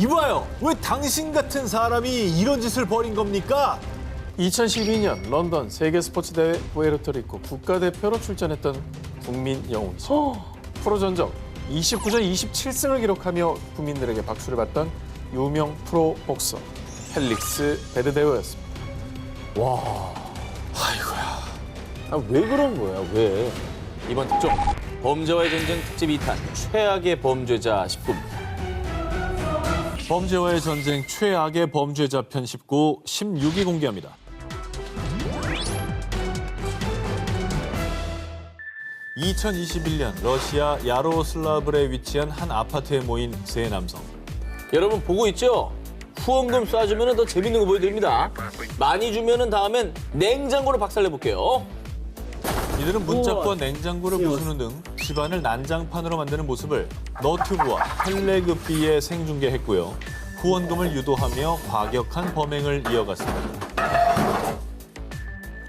이봐요. 왜 당신 같은 사람이 이런 짓을 벌인 겁니까? 2012년 런던 세계 스포츠 대회 푸에르토리코 국가대표로 출전했던 국민 영웅이죠. 프로 전적 29전 27승을 기록하며 국민들에게 박수를 받던 유명 프로 복서 펠릭스 베르데우였습니다. 아, 왜 그런 거야, 왜? 이번 특종, 범죄와의 전쟁 특집 2탄, 최악의 범죄자 19입니다. 범죄와의 전쟁 최악의 범죄자 편 19, 16위 공개합니다. (2021년) 러시아 야로슬라브에 위치한 한 아파트에 모인 세 남성. 여러분 보고 있죠? 후원금 쏴주면 더 재밌는 거 보여드립니다. 많이 주면 다음엔 냉장고를 박살내볼게요. 이들은 문짝과 냉장고를 부수는 등 집안을 난장판으로 만드는 모습을 너튜브와 텔레그피에 생중계했고요. 후원금을 유도하며 과격한 범행을 이어갔습니다.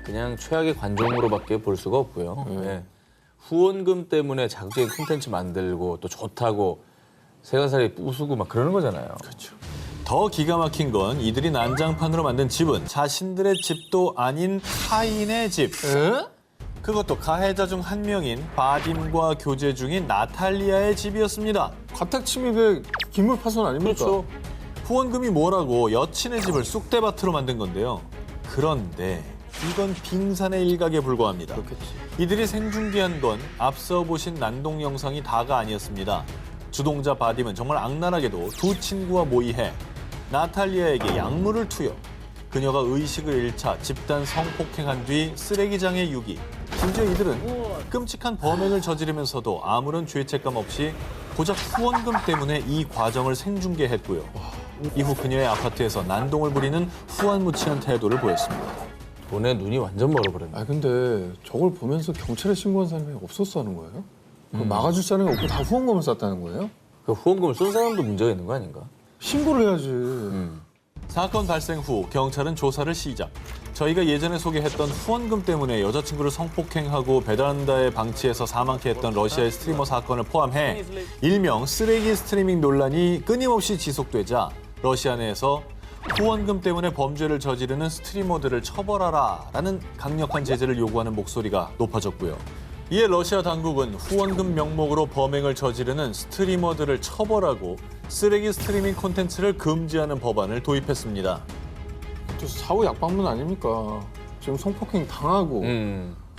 그냥 최악의 관종으로밖에 볼 수가 없고요. 네. 후원금 때문에 자극적인 콘텐츠 만들고 또 좋다고 세간살이 부수고 막 그러는 거잖아요. 그렇죠. 더 기가 막힌 건 이들이 난장판으로 만든 집은 자신들의 집도 아닌 타인의 집. 그것도 가해자 중 한 명인 바딤과 교제 중인 나탈리아의 집이었습니다. 가택 침입의 기물 파손 아닙니까? 그렇죠. 후원금이 뭐라고 여친의 집을 쑥대밭으로 만든 건데요. 그런데 이건 빙산의 일각에 불과합니다. 이들이 생중계한 건 앞서 보신 난동 영상이 다가 아니었습니다. 주동자 바딤은 정말 악랄하게도 두 친구와 모의해 나탈리아에게 약물을 투여 그녀가 의식을 잃자 집단 성폭행한 뒤 쓰레기장에 유기. 심지어 이들은 끔찍한 범행을 저지르면서도 아무런 죄책감 없이 고작 후원금 때문에 이 과정을 생중계했고요. 이후 그녀의 아파트에서 난동을 부리는 후안무치한 태도를 보였습니다. 돈에 눈이 완전 멀어버렸네. 아 근데 저걸 보면서 경찰에 신고한 사람이 없었다는 거예요? 그 막아줄 사람이 없고 다 후원금을 쐈다는 거예요? 그 후원금을 쏜 사람도 문제가 있는 거 아닌가? 신고를 해야지. 사건 발생 후 경찰은 조사를 시작. 저희가 예전에 소개했던 후원금 때문에 여자친구를 성폭행하고 베란다에 방치해서 사망케 했던 러시아의 스트리머 사건을 포함해 일명 쓰레기 스트리밍 논란이 끊임없이 지속되자 러시아 내에서 후원금 때문에 범죄를 저지르는 스트리머들을 처벌하라라는 강력한 제재를 요구하는 목소리가 높아졌고요. 이에 러시아 당국은 후원금 명목으로 범행을 저지르는 스트리머들을 처벌하고 쓰레기 스트리밍 콘텐츠를 금지하는 법안을 도입했습니다. 또 사후 약방문 아닙니까? 지금 성폭행 당하고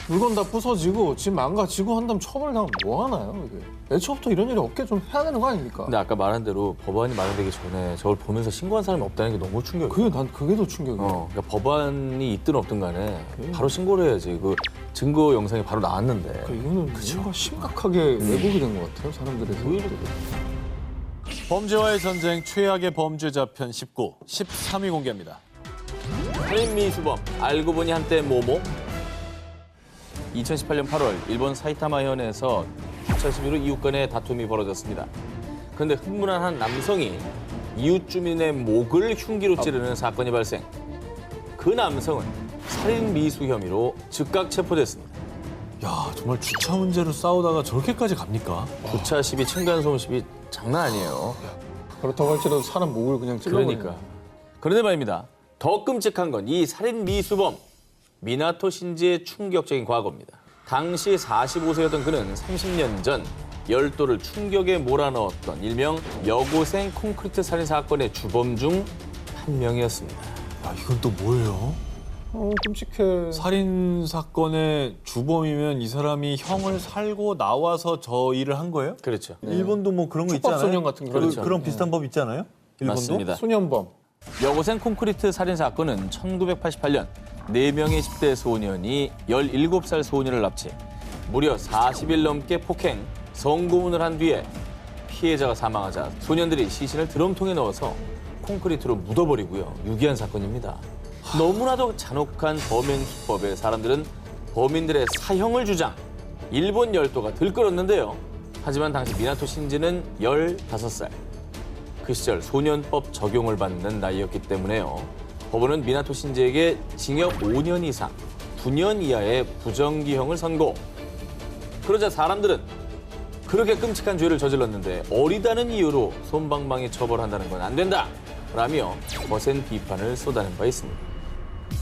물건 다 부서지고 집 망가지고 한다면 처벌당하면 뭐 하나요 이게? 애초부터 이런 일이 없게 좀 해야 되는 거 아닙니까? 근데 아까 말한 대로 법안이 마련되기 전에 저걸 보면서 신고한 사람이 없다는 게 너무 충격이에요. 그게 더 충격이에요. 그러니까 법안이 있든 없든 간에 바로 신고를 해야지. 그 증거 영상이 바로 나왔는데. 이거는 뭔가 심각하게 왜곡이 된 것 같아요 사람들의 생각들이. 범죄와의 전쟁 최악의 범죄자 편 19, 13위 공개합니다. 살인 미수범 알고 보니 한때 모모. 2018년 8월 일본 사이타마 현에서 주차 시비로 이웃 간의 다툼이 벌어졌습니다. 그런데 흥분한 한 남성이 이웃 주민의 목을 흉기로 찌르는 사건이 발생. 그 남성은 살인 미수 혐의로 즉각 체포됐습니다. 야, 정말 주차 문제로 싸우다가 저렇게까지 갑니까? 주차 시비, 층간소음 시비 장난 아니에요. 그렇다고 할지라도 사람 목을 그냥 찔러버리는 그러니까. 그런데 말입니다. 더 끔찍한 건 이 살인 미수범 미나토 신지의 충격적인 과거입니다. 당시 45세였던 그는 30년 전 열도를 충격에 몰아넣었던 일명 여고생 콘크리트 살인 사건의 주범 중 한 명이었습니다. 야, 이건 또 뭐예요? 끔찍해. 살인 사건의 주범이면 이 사람이 형을 살고 나와서 저 일을 한 거예요? 그렇죠. 일본도 뭐 그런 거 있잖아요. 촉법소년 같은 거. 그렇죠. 그런 비슷한 법 있잖아요. 일본도? 맞습니다. 소년범. 여고생 콘크리트 살인 사건은 1988년 4명의 10대 소년이 17살 소년을 납치, 무려 40일 넘게 폭행, 성고문을 한 뒤에 피해자가 사망하자 소년들이 시신을 드럼통에 넣어서 콘크리트로 묻어버리고요. 유기한 사건입니다. 너무나도 잔혹한 범행 수법에 사람들은 범인들의 사형을 주장, 일본 열도가 들끓었는데요. 하지만 당시 미나토 신지는 15살. 그 시절 소년법 적용을 받는 나이였기 때문에요. 법원은 미나토 신지에게 징역 5년 이상, 9년 이하의 부정기형을 선고. 그러자 사람들은 그렇게 끔찍한 죄를 저질렀는데 어리다는 이유로 솜방망이 처벌한다는 건 안 된다! 라며 거센 비판을 쏟아낸 바 있습니다.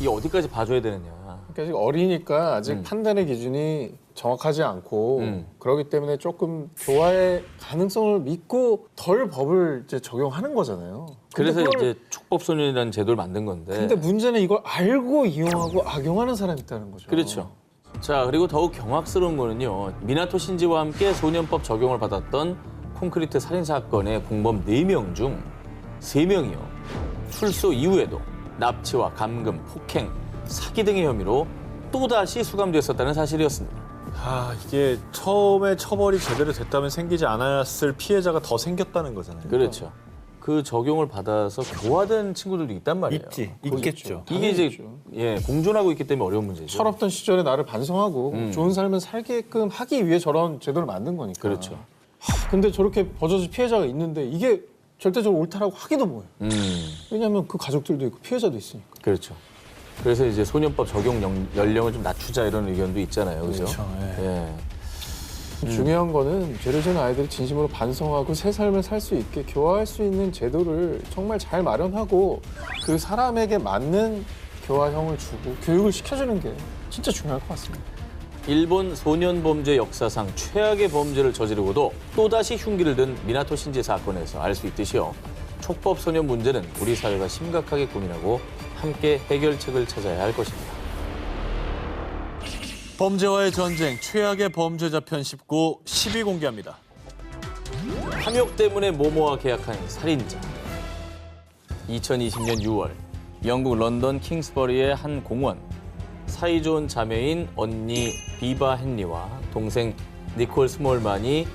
이게 어디까지 봐줘야 되느냐. 그러니까 아직 어리니까 아직 판단의 기준이 정확하지 않고 그렇기 때문에 조금 교화의 가능성을 믿고 덜 법을 이제 적용하는 거잖아요. 근데 그래서 그걸- 이제 촉법소년이라는 제도를 만든 건데. 근데 문제는 이걸 알고 이용하고 악용하는 사람이 있다는 거죠. 그렇죠. 자, 그리고 더욱 경악스러운 거는요. 미나토 신지와 함께 소년법 적용을 받았던 콘크리트 살인 사건의 공범 4명 중 3명이요. 출소 이후에도 납치와 감금, 폭행, 사기 등의 혐의로 또다시 수감됐었다는 사실이었습니다. 이게 처음에 처벌이 제대로 됐다면 생기지 않았을 피해자가 더 생겼다는 거잖아요. 그렇죠. 그 적용을 받아서 교화된 친구들도 있단 말이에요. 있겠죠. 이게 이제 공존하고 있기 때문에 어려운 문제죠. 철없던 시절에 나를 반성하고 좋은 삶을 살게끔 하기 위해 저런 제도를 만든 거니까. 그렇죠. 근데 저렇게 버젓이 피해자가 있는데 이게 절대적으로 옳다라고 하기도 뭐해요. 왜냐하면 그 가족들도 있고 피해자도 있으니까. 그렇죠. 그래서 이제 소년법 적용 연령을 좀 낮추자 이런 의견도 있잖아요. 그죠? 그렇죠. 예. 중요한 거는 죄를 지은 아이들이 진심으로 반성하고 새 삶을 살 수 있게 교화할 수 있는 제도를 정말 잘 마련하고 그 사람에게 맞는 교화형을 주고 교육을 시켜주는 게 진짜 중요할 것 같습니다. 일본 소년 범죄 역사상 최악의 범죄를 저지르고도 또다시 흉기를 든 미나토 신지 사건에서 알 수 있듯이요. 촉법 소년 문제는 우리 사회가 심각하게 고민하고 함께 해결책을 찾아야 할 것입니다. 범죄와의 전쟁, 최악의 범죄자 편 19, 10위 공개합니다. 탐욕 때문에 모모와 계약한 살인자. 2020년 6월 영국 런던 킹스버리의 한 공원. 사이좋은 자매인 언니 비바 헨리와 동생 니콜 스몰만이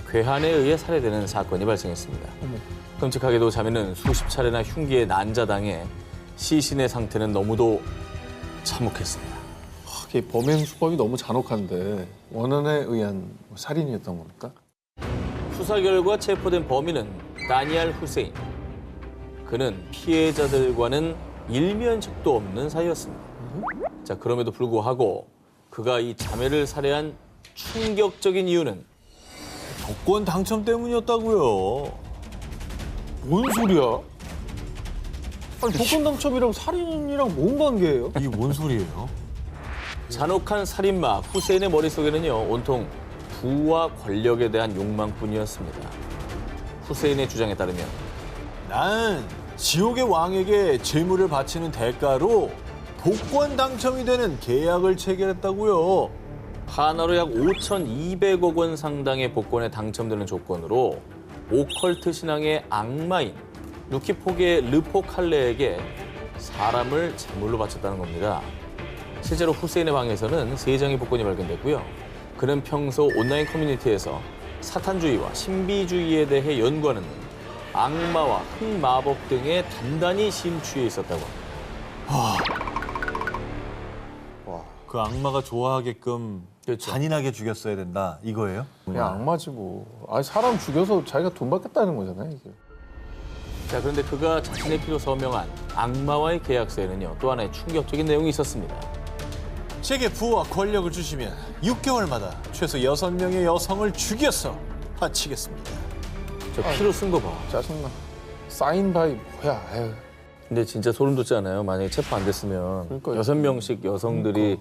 괴한에 의해 살해되는 사건이 발생했습니다. 끔찍하게도 자매는 수십 차례나 흉기에 난자당해 시신의 상태는 너무도 참혹했습니다. 이 범행 수법이 너무 잔혹한데 원한에 의한 살인이었던 겁니까? 수사 결과 체포된 범인은 다니엘 후세인. 그는 피해자들과는 일면식도 없는 사이였습니다. 자, 그럼에도 불구하고 그가 이 자매를 살해한 충격적인 이유는 복권 당첨 때문이었다고요. 뭔 소리야? 아니 복권 당첨이랑 살인이랑 뭔 관계예요? 이게 뭔 소리예요? 잔혹한 살인마 후세인의 머릿속에는요, 온통 부와 권력에 대한 욕망뿐이었습니다. 후세인의 주장에 따르면 난 지옥의 왕에게 재물을 바치는 대가로 복권 당첨이 되는 계약을 체결했다고요. 하나로 약 5,200억 원 상당의 복권에 당첨되는 조건으로 오컬트 신앙의 악마인 루키포게의 르포 칼레에게 사람을 제물로 바쳤다는 겁니다. 실제로 후세인의 방에서는 3장의 복권이 발견됐고요. 그는 평소 온라인 커뮤니티에서 사탄주의와 신비주의에 대해 연구하는 악마와 흑마법 등에 단단히 심취해 있었다고 합니다. 그 악마가 좋아하게끔 그렇죠. 잔인하게 죽였어야 된다 이거예요? 그냥 악마지 뭐. 아니 사람 죽여서 자기가 돈 받겠다는 거잖아요 이게. 자, 그런데 그가 자신의 피로 서명한 악마와의 계약서에는요, 또 하나의 충격적인 내용이 있었습니다. 제게 부와 권력을 주시면 6개월마다 최소 6명의 여성을 죽여서 바치겠습니다. 저 피로 쓴 거 봐. 짜증나. 사인 바이 뭐야? 에휴. 근데 진짜 소름 돋지 않아요? 만약에 체포 안 됐으면 그러니까요. 6명씩 여성들이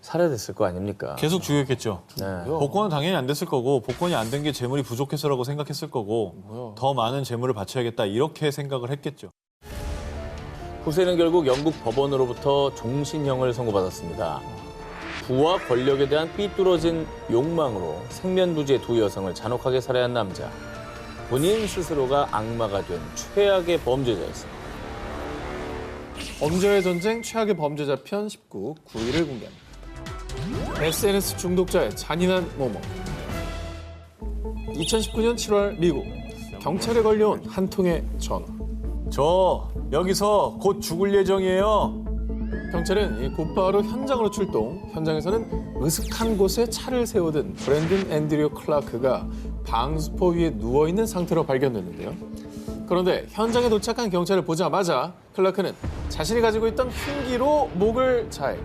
살해됐을 거 아닙니까? 계속 죽였겠죠. 네. 복권은 당연히 안 됐을 거고 복권이 안 된 게 재물이 부족해서라고 생각했을 거고 뭐야. 더 많은 재물을 바쳐야겠다 이렇게 생각을 했겠죠. 후세인은 결국 영국 법원으로부터 종신형을 선고받았습니다. 부와 권력에 대한 삐뚤어진 욕망으로 생면부지의 2 여성을 잔혹하게 살해한 남자. 본인 스스로가 악마가 된 최악의 범죄자였습니다. 범죄의 전쟁 최악의 범죄자 편 19, 9위를 공개합니다. SNS 중독자의 잔인한 모모. 2019년 7월 미국. 경찰에 걸려온 한 통의 전화. 저 여기서 곧 죽을 예정이에요. 경찰은 곧바로 현장으로 출동. 현장에서는 으슥한 곳에 차를 세우던 브랜든 앤드류 클라크가 방수포 위에 누워있는 상태로 발견됐는데요. 그런데 현장에 도착한 경찰을 보자마자 클라크는 자신이 가지고 있던 흉기로 목을 자해,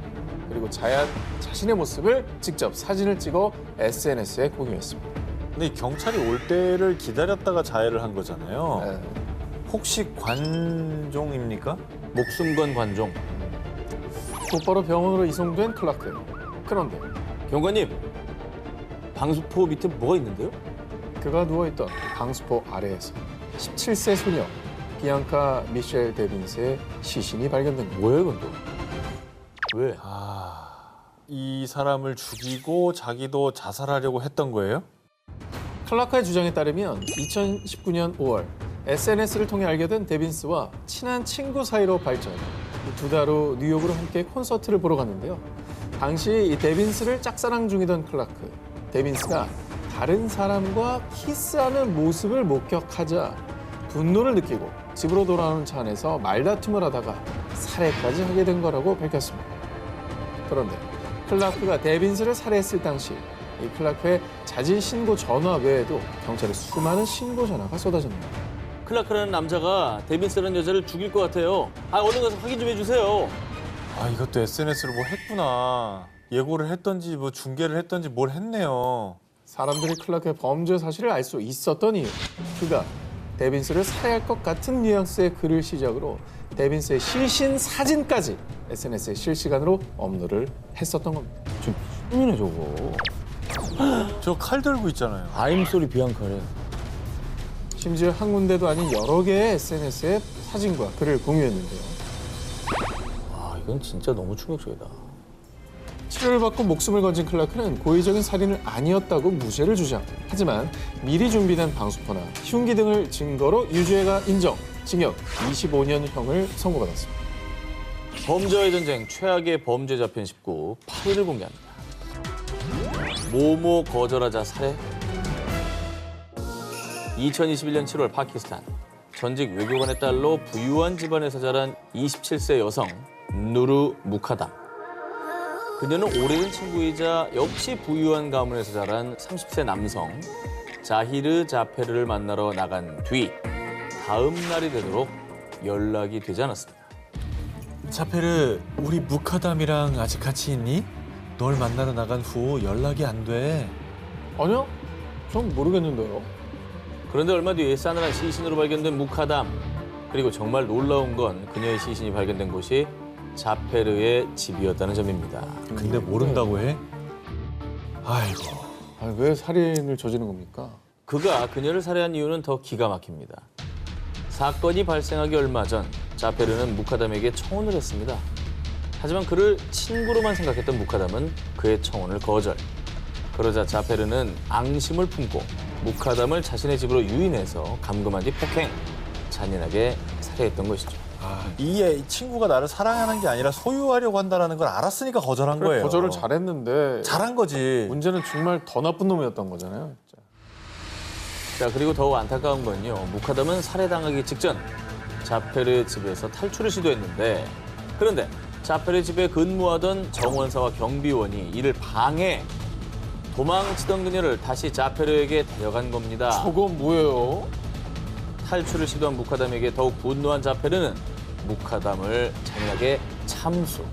그리고 자해한 자신의 모습을 직접 사진을 찍어 SNS에 공유했습니다. 근데 이 경찰이 올 때를 기다렸다가 자해를 한 거잖아요. 네. 혹시 관종입니까? 목숨 건 관종. 곧바로 병원으로 이송된 클라크. 그런데 경관님, 방수포 밑에 뭐가 있는데요? 그가 누워있던 방수포 아래에서 17세 소녀 비앙카 미셸 데빈스의 시신이 발견됩니다. 뭐예요, 이건 또? 왜? 이 사람을 죽이고 자기도 자살하려고 했던 거예요? 클라크의 주장에 따르면 2019년 5월 SNS를 통해 알게 된 데빈스와 친한 친구 사이로 발전. 두 달 후 뉴욕으로 함께 콘서트를 보러 갔는데요. 당시 이 데빈스를 짝사랑 중이던 클라크. 데빈스가 다른 사람과 키스하는 모습을 목격하자 분노를 느끼고 집으로 돌아오는 차 안에서 말다툼을 하다가 살해까지 하게 된 거라고 밝혔습니다. 그런데 클라크가 데빈스를 살해했을 당시 이 클라크의 자진 신고 전화 외에도 경찰에 수많은 신고 전화가 쏟아집니다. 클라크라는 남자가 데빈스라는 여자를 죽일 것 같아요. 얼른 가서 확인 좀 해주세요. 이것도 SNS로 뭐 했구나. 예고를 했던지 뭐 중계를 했던지 뭘 했네요. 사람들이 클라크의 범죄 사실을 알 수 있었던 이유. 그가 데빈스를 살해할 것 같은 뉘앙스의 글을 시작으로 데빈스의 시신 사진까지 SNS에 실시간으로 업로드를 했었던 겁니다. 지금 미친이네, 저거. 저 칼 들고 있잖아요. 아임소리 비앙카래. 심지어 한 군데도 아닌 여러 개의 SNS에 사진과 글을 공유했는데요. 이건 진짜 너무 충격적이다. 치료를 받고 목숨을 건진 클라크는 고의적인 살인은 아니었다고 무죄를 주장. 하지만 미리 준비된 방수포나 흉기 등을 증거로 유죄가 인정, 징역 25년형을 선고받았습니다. 범죄와의 전쟁 최악의 범죄자 편 19 8위를 공개합니다. 모모 거절하자 살해. 2021년 7월 파키스탄 전직 외교관의 딸로 부유한 집안에서 자란 27세 여성 누르 무카담. 그녀는 오래된 친구이자 역시 부유한 가문에서 자란 30세 남성 자히르 자페르를 만나러 나간 뒤 다음 날이 되도록 연락이 되지 않았습니다. 자페르, 우리 무카담이랑 아직 같이 있니? 널 만나러 나간 후 연락이 안 돼. 아니요? 전 모르겠는데요. 그런데 얼마 뒤 싸늘한 시신으로 발견된 무카담. 그리고 정말 놀라운 건 그녀의 시신이 발견된 곳이 자페르의 집이었다는 점입니다. 근데 모른다고 해? 아이고. 왜 살인을 저지른 겁니까? 그가 그녀를 살해한 이유는 더 기가 막힙니다. 사건이 발생하기 얼마 전 자페르는 무카담에게 청혼을 했습니다. 하지만 그를 친구로만 생각했던 무카담은 그의 청혼을 거절. 그러자 자페르는 앙심을 품고 무카담을 자신의 집으로 유인해서 감금한 뒤 폭행, 잔인하게 살해했던 것이죠. 이 친구가 나를 사랑하는 게 아니라 소유하려고 한다는 걸 알았으니까 거절한 거예요. 거절을 잘했는데 잘한 거지. 문제는 정말 더 나쁜 놈이었던 거잖아요. 진짜. 자, 그리고 더욱 안타까운 건요. 무카담은 살해당하기 직전 자페르 집에서 탈출을 시도했는데 그런데 자페르 집에 근무하던 정원사와 경비원이 이를 방해, 도망치던 그녀를 다시 자페르에게 데려간 겁니다. 저건 뭐예요? 탈출을 시도한 무카담에게 더욱 분노한 자페르는 무카담을 잔인하게 참수.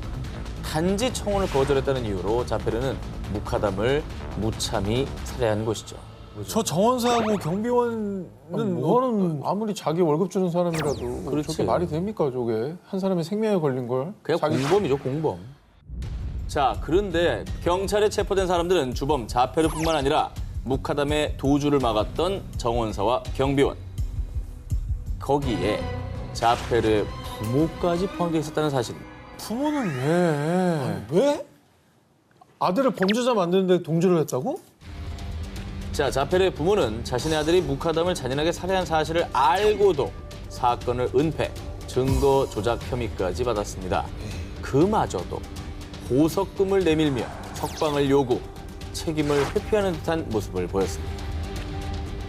단지 청혼을 거절했다는 이유로 자페르는 무카담을 무참히 살해한 것이죠. 저 정원사하고 경비원은 뭐는 아무리 자기 월급 주는 사람이라도 그렇지. 저게 말이 됩니까 저게? 한 사람의 생명에 걸린 걸? 그냥 공범이죠, 공범. 자, 그런데 경찰에 체포된 사람들은 주범 자페르뿐만 아니라 무카담의 도주를 막았던 정원사와 경비원. 거기에 자페르의 부모까지 포함되어 있었다는 사실. 부모는 왜? 왜? 아들을 범죄자 만드는데 동조를 했다고? 자, 자페르의 부모는 자신의 아들이 무카담을 잔인하게 살해한 사실을 알고도 사건을 은폐, 증거 조작 혐의까지 받았습니다. 그마저도 보석금을 내밀며 석방을 요구, 책임을 회피하는 듯한 모습을 보였습니다.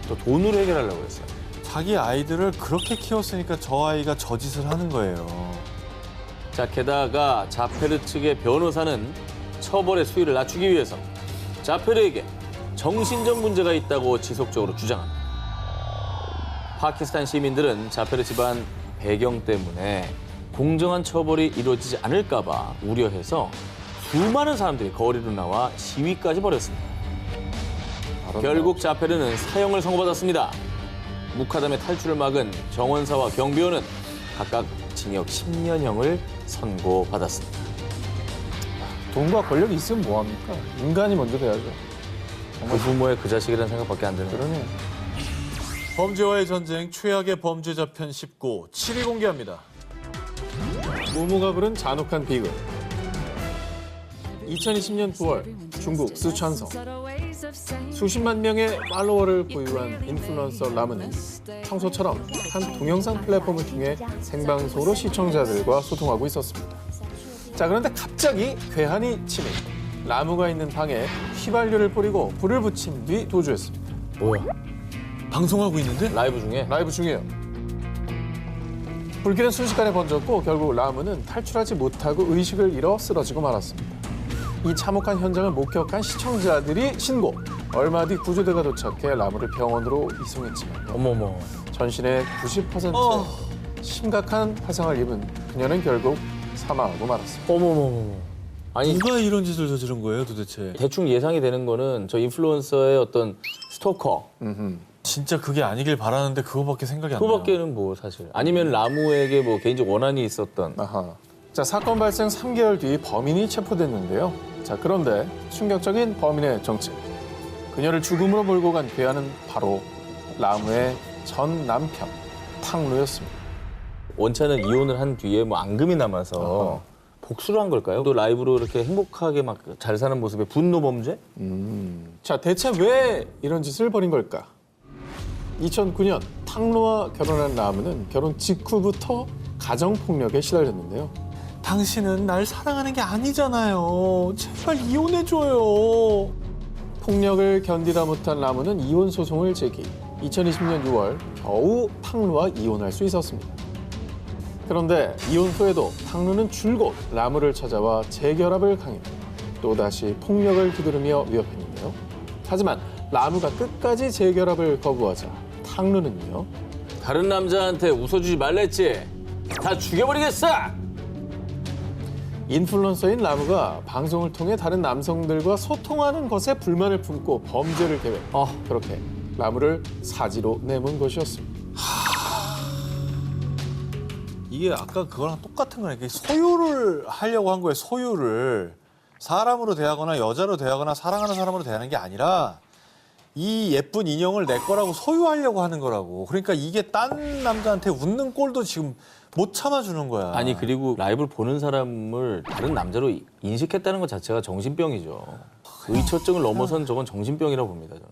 또 돈으로 해결하려고 했어요. 자기 아이들을 그렇게 키웠으니까 저 아이가 저 짓을 하는 거예요. 자, 게다가 자페르 측의 변호사는 처벌의 수위를 낮추기 위해서 자페르에게 정신적 문제가 있다고 지속적으로 주장합니다. 파키스탄 시민들은 자페르 집안 배경 때문에 공정한 처벌이 이루어지지 않을까 봐 우려해서 수많은 사람들이 거리로 나와 시위까지 벌였습니다. 결국 자페르는 사형을 선고받았습니다. 묵하담의 탈출을 막은 정원사와 경비원은 각각 징역 10년형을 선고받았습니다. 돈과 권력이 있으면 뭐합니까? 인간이 먼저 돼야죠. 그 부모의 그 자식이라는 생각밖에 안 드네요. 그러네요. 범죄와의 전쟁 최악의 범죄자 편 19, 7위 공개합니다. 모모가 부른 잔혹한 비극. 2020년 9월 중국 스촨성. 수십만 명의 팔로워를 보유한 인플루언서 라무는 평소처럼 한 동영상 플랫폼을 통해 생방송으로 시청자들과 소통하고 있었습니다. 자, 그런데 갑자기 괴한이 침입. 라무가 있는 방에 휘발유를 뿌리고 불을 붙인 뒤 도주했습니다. 뭐야? 방송하고 있는데? 라이브 중에? 라이브 중이에요. 불길은 순식간에 번졌고 결국 라무는 탈출하지 못하고 의식을 잃어 쓰러지고 말았습니다. 이 참혹한 현장을 목격한 시청자들이 신고. 얼마 뒤 구조대가 도착해 라무를 병원으로 이송했지만 어머머. 전신의 90%의 심각한 화상을 입은 그녀는 결국 사망하고 말았습니다. 어머머머. 아니, 누가 이런 짓을 저지른 거예요, 도대체? 대충 예상이 되는 거는 저 인플루언서의 어떤 스토커. 진짜 그게 아니길 바라는데 그거밖에 생각이 안 나요. 그거밖에는 뭐 사실. 아니면 라무에게 뭐 개인적 원한이 있었던. 아하. 자, 사건 발생 3개월 뒤 범인이 체포됐는데요. 자, 그런데 충격적인 범인의 정체. 그녀를 죽음으로 몰고 간 괴한은 바로 라무의 전 남편 탕루였습니다. 원차는 이혼을 한 뒤에 뭐 앙금이 남아서 복수를 한 걸까요? 또 라이브로 이렇게 행복하게 막 잘 사는 모습에 분노 범죄? 자, 대체 왜 이런 짓을 벌인 걸까? 2009년 탕루와 결혼한 라무는 결혼 직후부터 가정폭력에 시달렸는데요. 당신은 날 사랑하는 게 아니잖아요. 제발 이혼해줘요. 폭력을 견디다 못한 라무는 이혼 소송을 제기. 2020년 6월 겨우 탕루와 이혼할 수 있었습니다. 그런데 이혼 후에도 탕루는 줄곧 라무를 찾아와 재결합을 강요해 또다시 폭력을 두드리며 위협했는데요. 하지만 라무가 끝까지 재결합을 거부하자 탕루는요. 다른 남자한테 웃어주지 말랬지. 다 죽여버리겠어. 인플루언서인 라무가 방송을 통해 다른 남성들과 소통하는 것에 불만을 품고 범죄를 계획. 그렇게 라무를 사지로 내몬 것이었습니다. 이게 아까 그거랑 똑같은 거네. 이게 소유를 하려고 한 거예요, 소유를. 사람으로 대하거나 여자로 대하거나 사랑하는 사람으로 대하는 게 아니라 이 예쁜 인형을 내 거라고 소유하려고 하는 거라고. 그러니까 이게 딴 남자한테 웃는 꼴도 지금 못 참아주는 거야. 아니 그리고 라이브를 보는 사람을 다른 남자로 인식했다는 것 자체가 정신병이죠. 의처증을 넘어선 저건 정신병이라고 봅니다, 저는.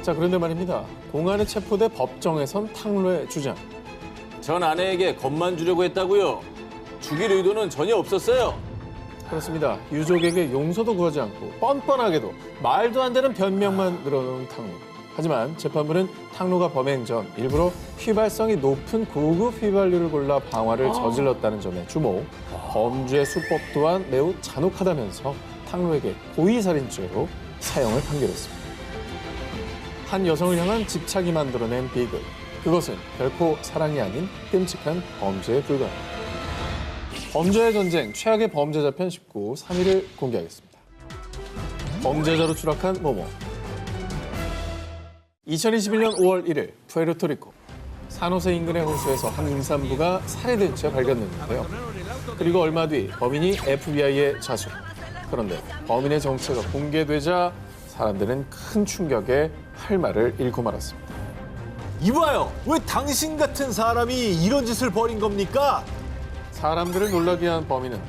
자, 그런데 말입니다. 공안에 체포돼 법정에선 탕루의 주장. 전 아내에게 겁만 주려고 했다고요. 죽일 의도는 전혀 없었어요. 그렇습니다. 유족에게 용서도 구하지 않고 뻔뻔하게도 말도 안 되는 변명만 늘어놓은 탕루. 하지만 재판부는 탕루가 범행 전 일부러 휘발성이 높은 고급 휘발유를 골라 방화를 저질렀다는 점에 주목. 범죄 수법 또한 매우 잔혹하다면서 탕루에게 고의살인죄로 사형을 판결했습니다. 한 여성을 향한 집착이 만들어낸 비극. 그것은 결코 사랑이 아닌 끔찍한 범죄에 불과합니다. 범죄의 전쟁, 최악의 범죄자 편 19, 3위를 공개하겠습니다. 범죄자로 추락한 모모. 2021년 5월 1일, 푸에르토리코. 산호세 인근의 호수에서 한 임산부가 살해된 채 발견됐는데요. 그리고 얼마 뒤 범인이 FBI에 자수. 그런데 범인의 정체가 공개되자 사람들은 큰 충격에 할 말을 잃고 말았습니다. 이봐요. 왜 당신 같은 사람이 이런 짓을 벌인 겁니까? 사람들을 놀라게 한 범인은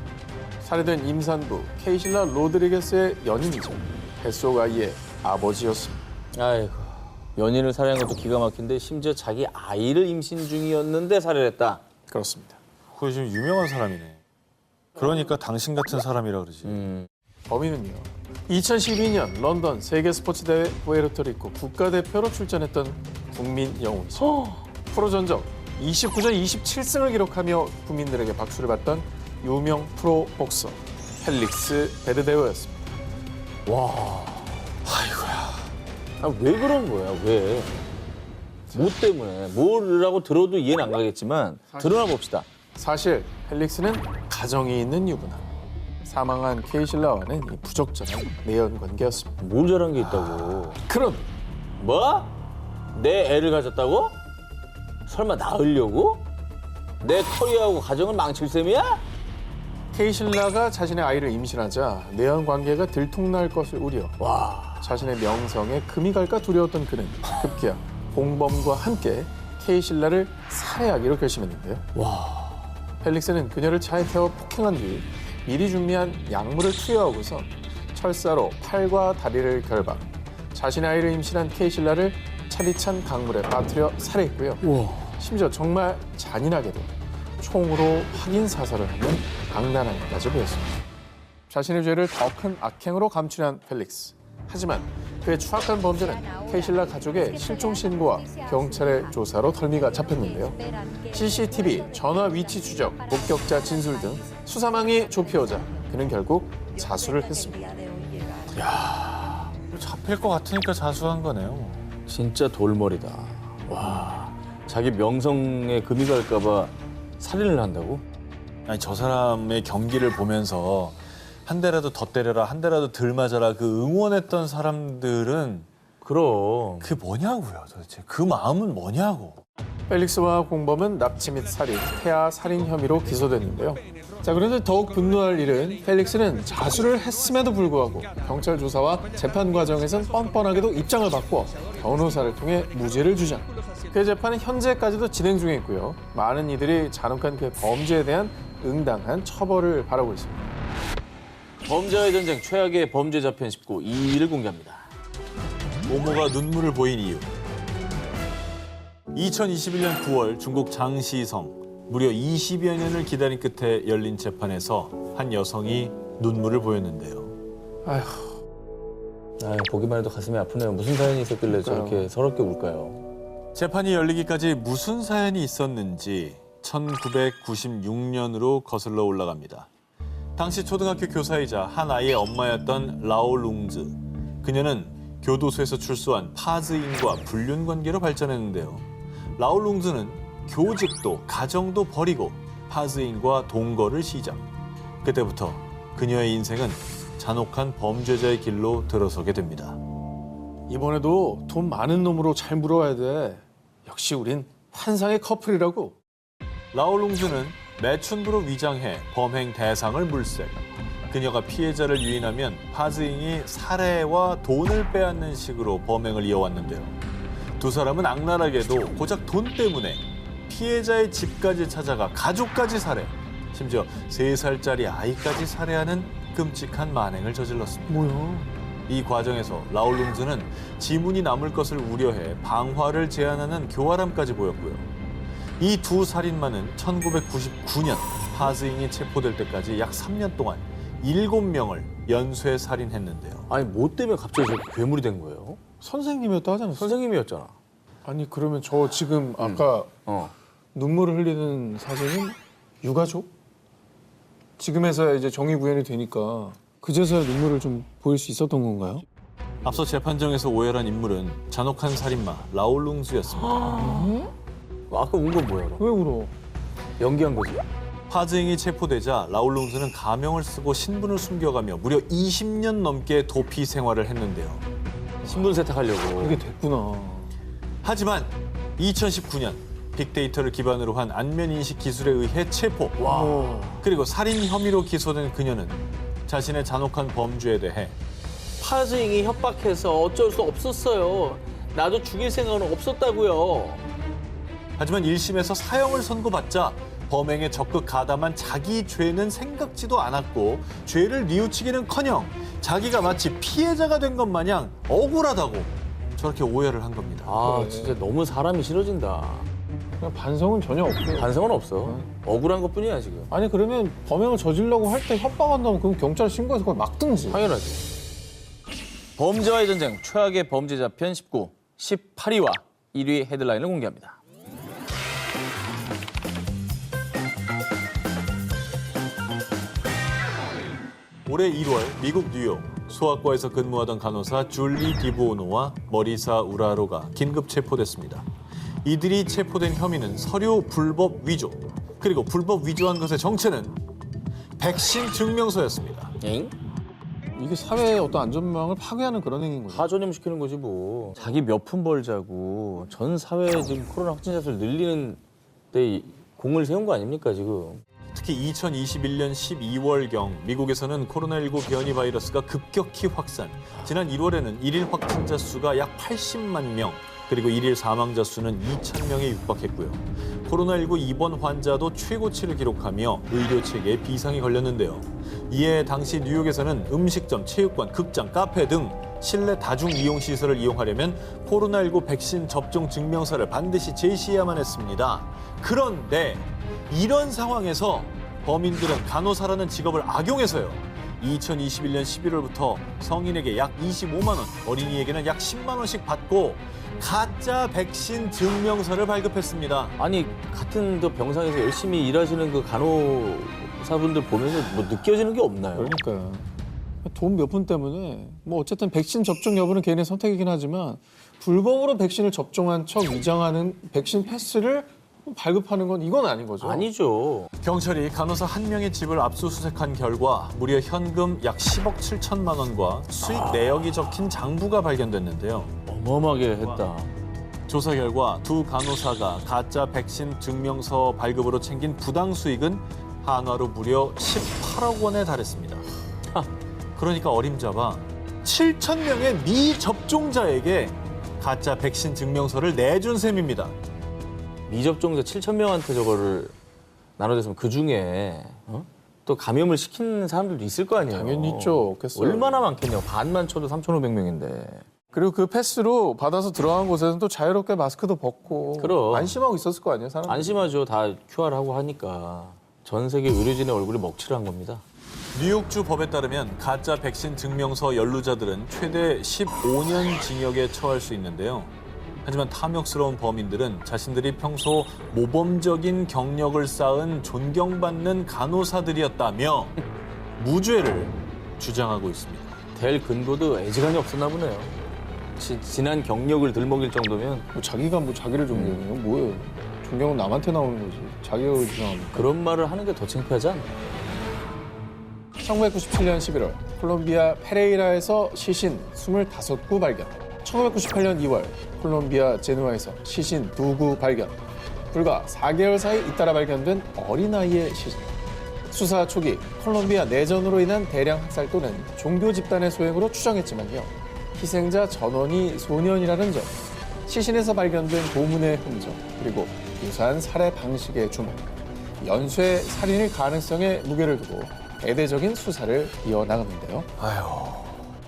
살해된 임산부 케이실라 로드리게스의 연인이죠. 뱃속 아이의 아버지였습니다. 아이고, 연인을 살해한 것도 기가 막힌데 심지어 자기 아이를 임신 중이었는데 살해를 했다. 그렇습니다. 그거 지금 유명한 사람이네. 그러니까 당신 같은 사람이라 그러지. 범인은요. 2012년 런던 세계 스포츠 대회 푸에르토리코 국가대표로 출전했던 국민 영웅이죠. 프로 전적 29전 27승을 기록하며 국민들에게 박수를 받던 유명 프로 복서 펠릭스 베르데우였습니다. 왜 그런 거야, 왜? 뭐 때문에? 뭐라고 들어도 이해는 안 가겠지만 드러나 봅시다. 사실 펠릭스는 가정이 있는 유부남. 사망한 케이실라와는 이 부적절한 내연 관계였습니다. 뭘 잘한 게 있다고. 그런데 뭐? 내 애를 가졌다고? 설마 낳으려고? 내 커리어하고 가정을 망칠 셈이야? 케이실라가 자신의 아이를 임신하자 내연 관계가 들통날 것을 우려 자신의 명성에 금이 갈까 두려웠던 그는 급기야 공범과 함께 케이실라를 살해하기로 결심했는데요. 펠릭스는 그녀를 차에 태워 폭행한 뒤 미리 준비한 약물을 투여하고서 철사로 팔과 다리를 결박, 자신의 아이를 임신한 케이실라를 차디찬 강물에 빠뜨려 살해했고요. 심지어 정말 잔인하게도 총으로 확인 사살을 하는 악랄함까지 보였습니다. 자신의 죄를 더 큰 악행으로 감추려한 펠릭스. 하지만 그의 추악한 범죄는 케이실라 가족의 실종 신고와 경찰의 조사로 덜미가 잡혔는데요. CCTV, 전화 위치 추적, 목격자 진술 등 수사망이 좁혀오자 그는 결국 자수를 했습니다. 잡힐 것 같으니까 자수한 거네요. 진짜 돌머리다. 와, 자기 명성에 금이 갈까봐 살인을 한다고? 아니 저 사람의 경기를 보면서 한 대라도 더 때려라, 한 대라도 덜 맞아라 그 응원했던 사람들은 그럼. 그 뭐냐고요 도대체. 그 마음은 뭐냐고. 펠릭스와 공범은 납치 및 살인, 태아 살인 혐의로 기소됐는데요. 자, 그런데 더욱 분노할 일은 펠릭스는 자수를 했음에도 불구하고 경찰 조사와 재판 과정에선 뻔뻔하게도 입장을 바꿔 변호사를 통해 무죄를 주장. 그의 재판은 현재까지도 진행 중에 있고요. 많은 이들이 잔혹한 그의 범죄에 대한 응당한 처벌을 바라고 있습니다. 범죄와의 전쟁 최악의 범죄자 편 19 2위를 공개합니다. 모모가 눈물을 보인 이유. 2021년 9월 중국 장시성 무려 20여 년을 기다린 끝에 열린 재판에서 한 여성이 눈물을 보였는데요. 아휴, 아, 보기만 해도 가슴이 아프네요. 무슨 사연이 있었길래 저렇게 서럽게 울까요? 재판이 열리기까지 무슨 사연이 있었는지 1996년으로 거슬러 올라갑니다. 당시 초등학교 교사이자 한 아이의 엄마였던 라오룽즈. 그녀는 교도소에서 출소한 파즈인과 불륜 관계로 발전했는데요. 라오룽즈는 교직도 가정도 버리고 파즈인과 동거를 시작. 그때부터 그녀의 인생은 잔혹한 범죄자의 길로 들어서게 됩니다. 이번에도 돈 많은 놈으로 잘 물어야 돼. 역시 우린 환상의 커플이라고. 라오룽즈는 매춘부로 위장해 범행 대상을 물색. 그녀가 피해자를 유인하면 파즈잉이 살해와 돈을 빼앗는 식으로 범행을 이어왔는데요. 두 사람은 악랄하게도 고작 돈 때문에 피해자의 집까지 찾아가 가족까지 살해, 심지어 3살짜리 아이까지 살해하는 끔찍한 만행을 저질렀습니다. 뭐야? 이 과정에서 라울룽즈는 지문이 남을 것을 우려해 방화를 제안하는 교활함까지 보였고요. 이 두 살인마는 1999년 파즈잉이 체포될 때까지 약 3년 동안 7명을 연쇄 살인했는데요. 아니, 뭐 때문에 갑자기 저렇게 괴물이 된 거예요? 선생님이었다 하잖아. 선생님이었잖아. 아니 그러면 저 지금 아까 눈물을 흘리는 사진은 유가족? 지금에서야 이제 정의 구현이 되니까 그제서야 눈물을 좀 보일 수 있었던 건가요? 앞서 재판정에서 오열한 인물은 잔혹한 살인마 라울룽즈였습니다. 아까 운 건 뭐야, 그럼? 왜 울어? 연기한 거지. 파즈잉이 체포되자 라울룽즈는 가명을 쓰고 신분을 숨겨가며 무려 20년 넘게 도피 생활을 했는데요. 신분 세탁하려고. 이게 됐구나. 하지만 2019년 빅데이터를 기반으로 한 안면인식 기술에 의해 체포. 그리고 살인 혐의로 기소된 그녀는 자신의 잔혹한 범죄에 대해 파즈잉이 협박해서 어쩔 수 없었어요. 나도 죽일 생각은 없었다고요. 하지만 1심에서 사형을 선고받자 범행에 적극 가담한 자기 죄는 생각지도 않았고 죄를 뉘우치기는커녕 자기가 마치 피해자가 된 것 마냥 억울하다고 저렇게 오해를 한 겁니다. 아, 그래. 진짜 너무 사람이 싫어진다. 그냥 반성은 전혀 없고. 반성은 없어. 억울한 것뿐이야, 지금. 아니 그러면 범행을 저지르려고 할 때 협박한다면 그럼 경찰 신고해서 그걸 막든지. 당연하지. 범죄와의 전쟁 최악의 범죄자 편 19, 18위와 1위 헤드라인을 공개합니다. 올해 1월 미국 뉴욕 소아과에서 근무하던 간호사 줄리 디보노와 머리사 우라로가 긴급 체포됐습니다. 이들이 체포된 혐의는 서류 불법 위조, 그리고 불법 위조한 것의 정체는 백신 증명서였습니다. 엥? 이게 사회의 어떤 안전망을 파괴하는 그런 행위인 거죠. 하전염시키는 거지 뭐. 자기 몇 푼 벌자고 전 사회에 지금 코로나 확진자 수를 늘리는 데 공을 세운 거 아닙니까 지금. 특히 2021년 12월경 미국에서는 코로나19 변이 바이러스가 급격히 확산. 지난 1월에는 일일 확진자 수가 약 80만 명, 그리고 일일 사망자 수는 2,000명에 육박했고요. 코로나19 입원 환자도 최고치를 기록하며 의료 체계에 비상이 걸렸는데요. 이에 당시 뉴욕에서는 음식점, 체육관, 극장, 카페 등 실내 다중 이용 시설을 이용하려면 코로나19 백신 접종 증명서를 반드시 제시해야만 했습니다. 그런데 이런 상황에서 범인들은 간호사라는 직업을 악용해서요. 2021년 11월부터 성인에게 약 25만 원, 어린이에게는 약 10만 원씩 받고 가짜 백신 증명서를 발급했습니다. 아니 같은 그 병상에서 열심히 일하시는 그 간호사분들 보면서 뭐 느껴지는 게 없나요? 그러니까요. 돈 몇 푼 때문에 뭐 어쨌든 백신 접종 여부는 개인의 선택이긴 하지만 불법으로 백신을 접종한 척 위장하는 백신 패스를 발급하는 건 이건 아닌 거죠. 아니죠. 경찰이 간호사 한 명의 집을 압수수색한 결과 무려 현금 약 10억 7천만 원과 수익 내역이 적힌 장부가 발견됐는데요. 어마어마하게 했다. 조사 결과 두 간호사가 가짜 백신 증명서 발급으로 챙긴 부당 수익은 한화로 무려 18억 원에 달했습니다. 그러니까 어림잡아 7천 명의 미접종자에게 가짜 백신 증명서를 내준 셈입니다. 미접종자 7,000명한테 저거를 나눠줬으면 그중에 또 감염을 시킨 사람들도 있을 거 아니에요. 당연히 있죠. 없겠어요. 얼마나 많겠냐고. 반만 쳐도 3,500명인데. 그리고 그 패스로 받아서 들어간 곳에서는 또 자유롭게 마스크도 벗고 그럼. 안심하고 있었을 거 아니에요, 사람. 안심하죠. 다 QR하고 하니까. 전 세계 의료진의 얼굴이 먹칠을 한 겁니다. 뉴욕주 법에 따르면 가짜 백신 증명서 연루자들은 최대 15년 징역에 처할 수 있는데요. 하지만 탐욕스러운 범인들은 자신들이 평소 모범적인 경력을 쌓은 존경받는 간호사들이었다며 무죄를 주장하고 있습니다. 될 근거도 애지간히 없었나 보네요. 지난 경력을 들먹일 정도면 뭐 자기가 뭐 자기를 존경해요? 뭐예요? 존경은 남한테 나오는 거지. 자기가 왜 존경합니까? 그런 말을 하는 게 더 창피하지 않나? 1997년 11월 콜롬비아 페레이라에서 시신 25구 발견. 1998년 2월 콜롬비아 제누아에서 시신 2구 발견. 불과 4개월 사이 잇따라 발견된 어린아이의 시신. 수사 초기 콜롬비아 내전으로 인한 대량 학살 또는 종교 집단의 소행으로 추정했지만요. 희생자 전원이 소년이라는 점, 시신에서 발견된 고문의 흔적, 그리고 유사한 살해 방식의 주목, 연쇄 살인일 가능성에 무게를 두고 대대적인 수사를 이어나갔는데요.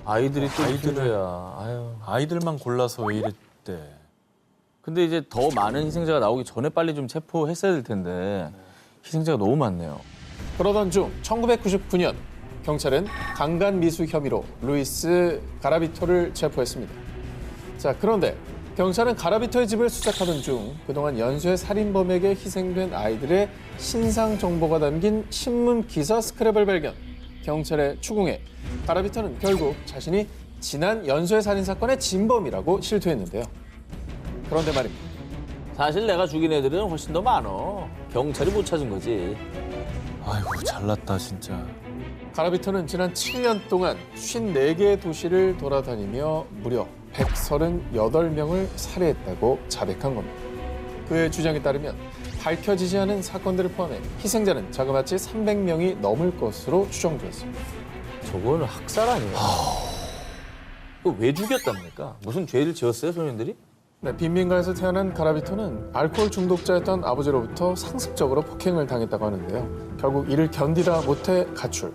아이들이 또 아이들이야. 아유. 아이들만 골라서 왜 이랬대. 근데 이제 더 많은 희생자가 나오기 전에 빨리 좀 체포했어야 될 텐데 희생자가 너무 많네요. 그러던 중 1999년 경찰은 강간 미수 혐의로 루이스 가라비토를 체포했습니다. 자, 그런데 경찰은 가라비토의 집을 수색하던 중 그동안 연쇄 살인범에게 희생된 아이들의 신상 정보가 담긴 신문 기사 스크랩을 발견. 경찰의 추궁에 가라비토는 결국 자신이 지난 연쇄 살인 사건의 진범이라고 실토했는데요. 그런데 말입니다. 사실 내가 죽인 애들은 훨씬 더 많어. 경찰이 못 찾은 거지. 아이고 잘났다 진짜. 가라비토는 지난 7년 동안 54개의 도시를 돌아다니며 무려 138명을 살해했다고 자백한 겁니다. 그의 주장에 따르면 밝혀지지 않은 사건들을 포함해 희생자는 자그마치 300명이 넘을 것으로 추정되었습니다. 저거는 학살 아니에요? 그거 왜 죽였답니까? 무슨 죄를 지었어요, 소년들이? 네, 빈민가에서 태어난 가라비토는 알코올 중독자였던 아버지로부터 상습적으로 폭행을 당했다고 하는데요. 결국 이를 견디다 못해 가출.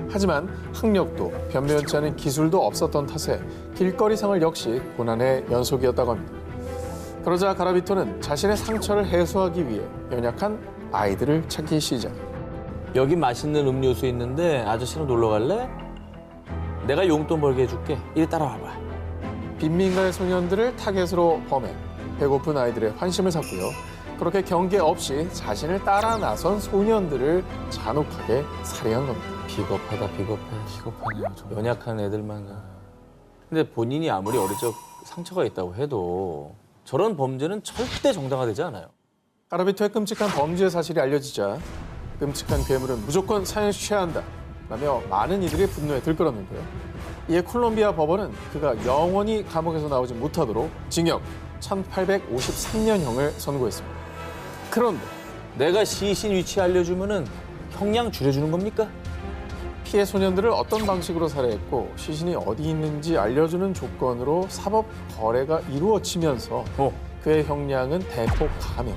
하지만 학력도 변변치 않은 기술도 없었던 탓에 길거리 생활 역시 고난의 연속이었다고 합니다. 그러자 가라비토는 자신의 상처를 해소하기 위해 연약한 아이들을 찾기 시작. 여기 맛있는 음료수 있는데 아저씨랑 놀러 갈래? 내가 용돈 벌게 해줄게. 이리 따라와봐. 빈민가의 소년들을 타겟으로 범해 배고픈 아이들의 환심을 샀고요. 그렇게 경계 없이 자신을 따라 나선 소년들을 잔혹하게 살해한 겁니다. 비겁하다, 비겁해. 비겁하네요 정말. 연약한 애들만. 근데 본인이 아무리 어릴 적 상처가 있다고 해도 저런 범죄는 절대 정당화되지 않아요. 가라비토의 끔찍한 범죄 사실이 알려지자 끔찍한 괴물은 무조건 사형시켜야 한다 라며 많은 이들이 분노에 들끓었는데요. 이에 콜롬비아 법원은 그가 영원히 감옥에서 나오지 못하도록 징역 1853년형을 선고했습니다. 그런데 내가 시신 위치 알려주면은 형량 줄여주는 겁니까? 피해 소년들을 어떤 방식으로 살해했고 시신이 어디 있는지 알려주는 조건으로 사법 거래가 이루어지면서 그의 형량은 대폭 감형.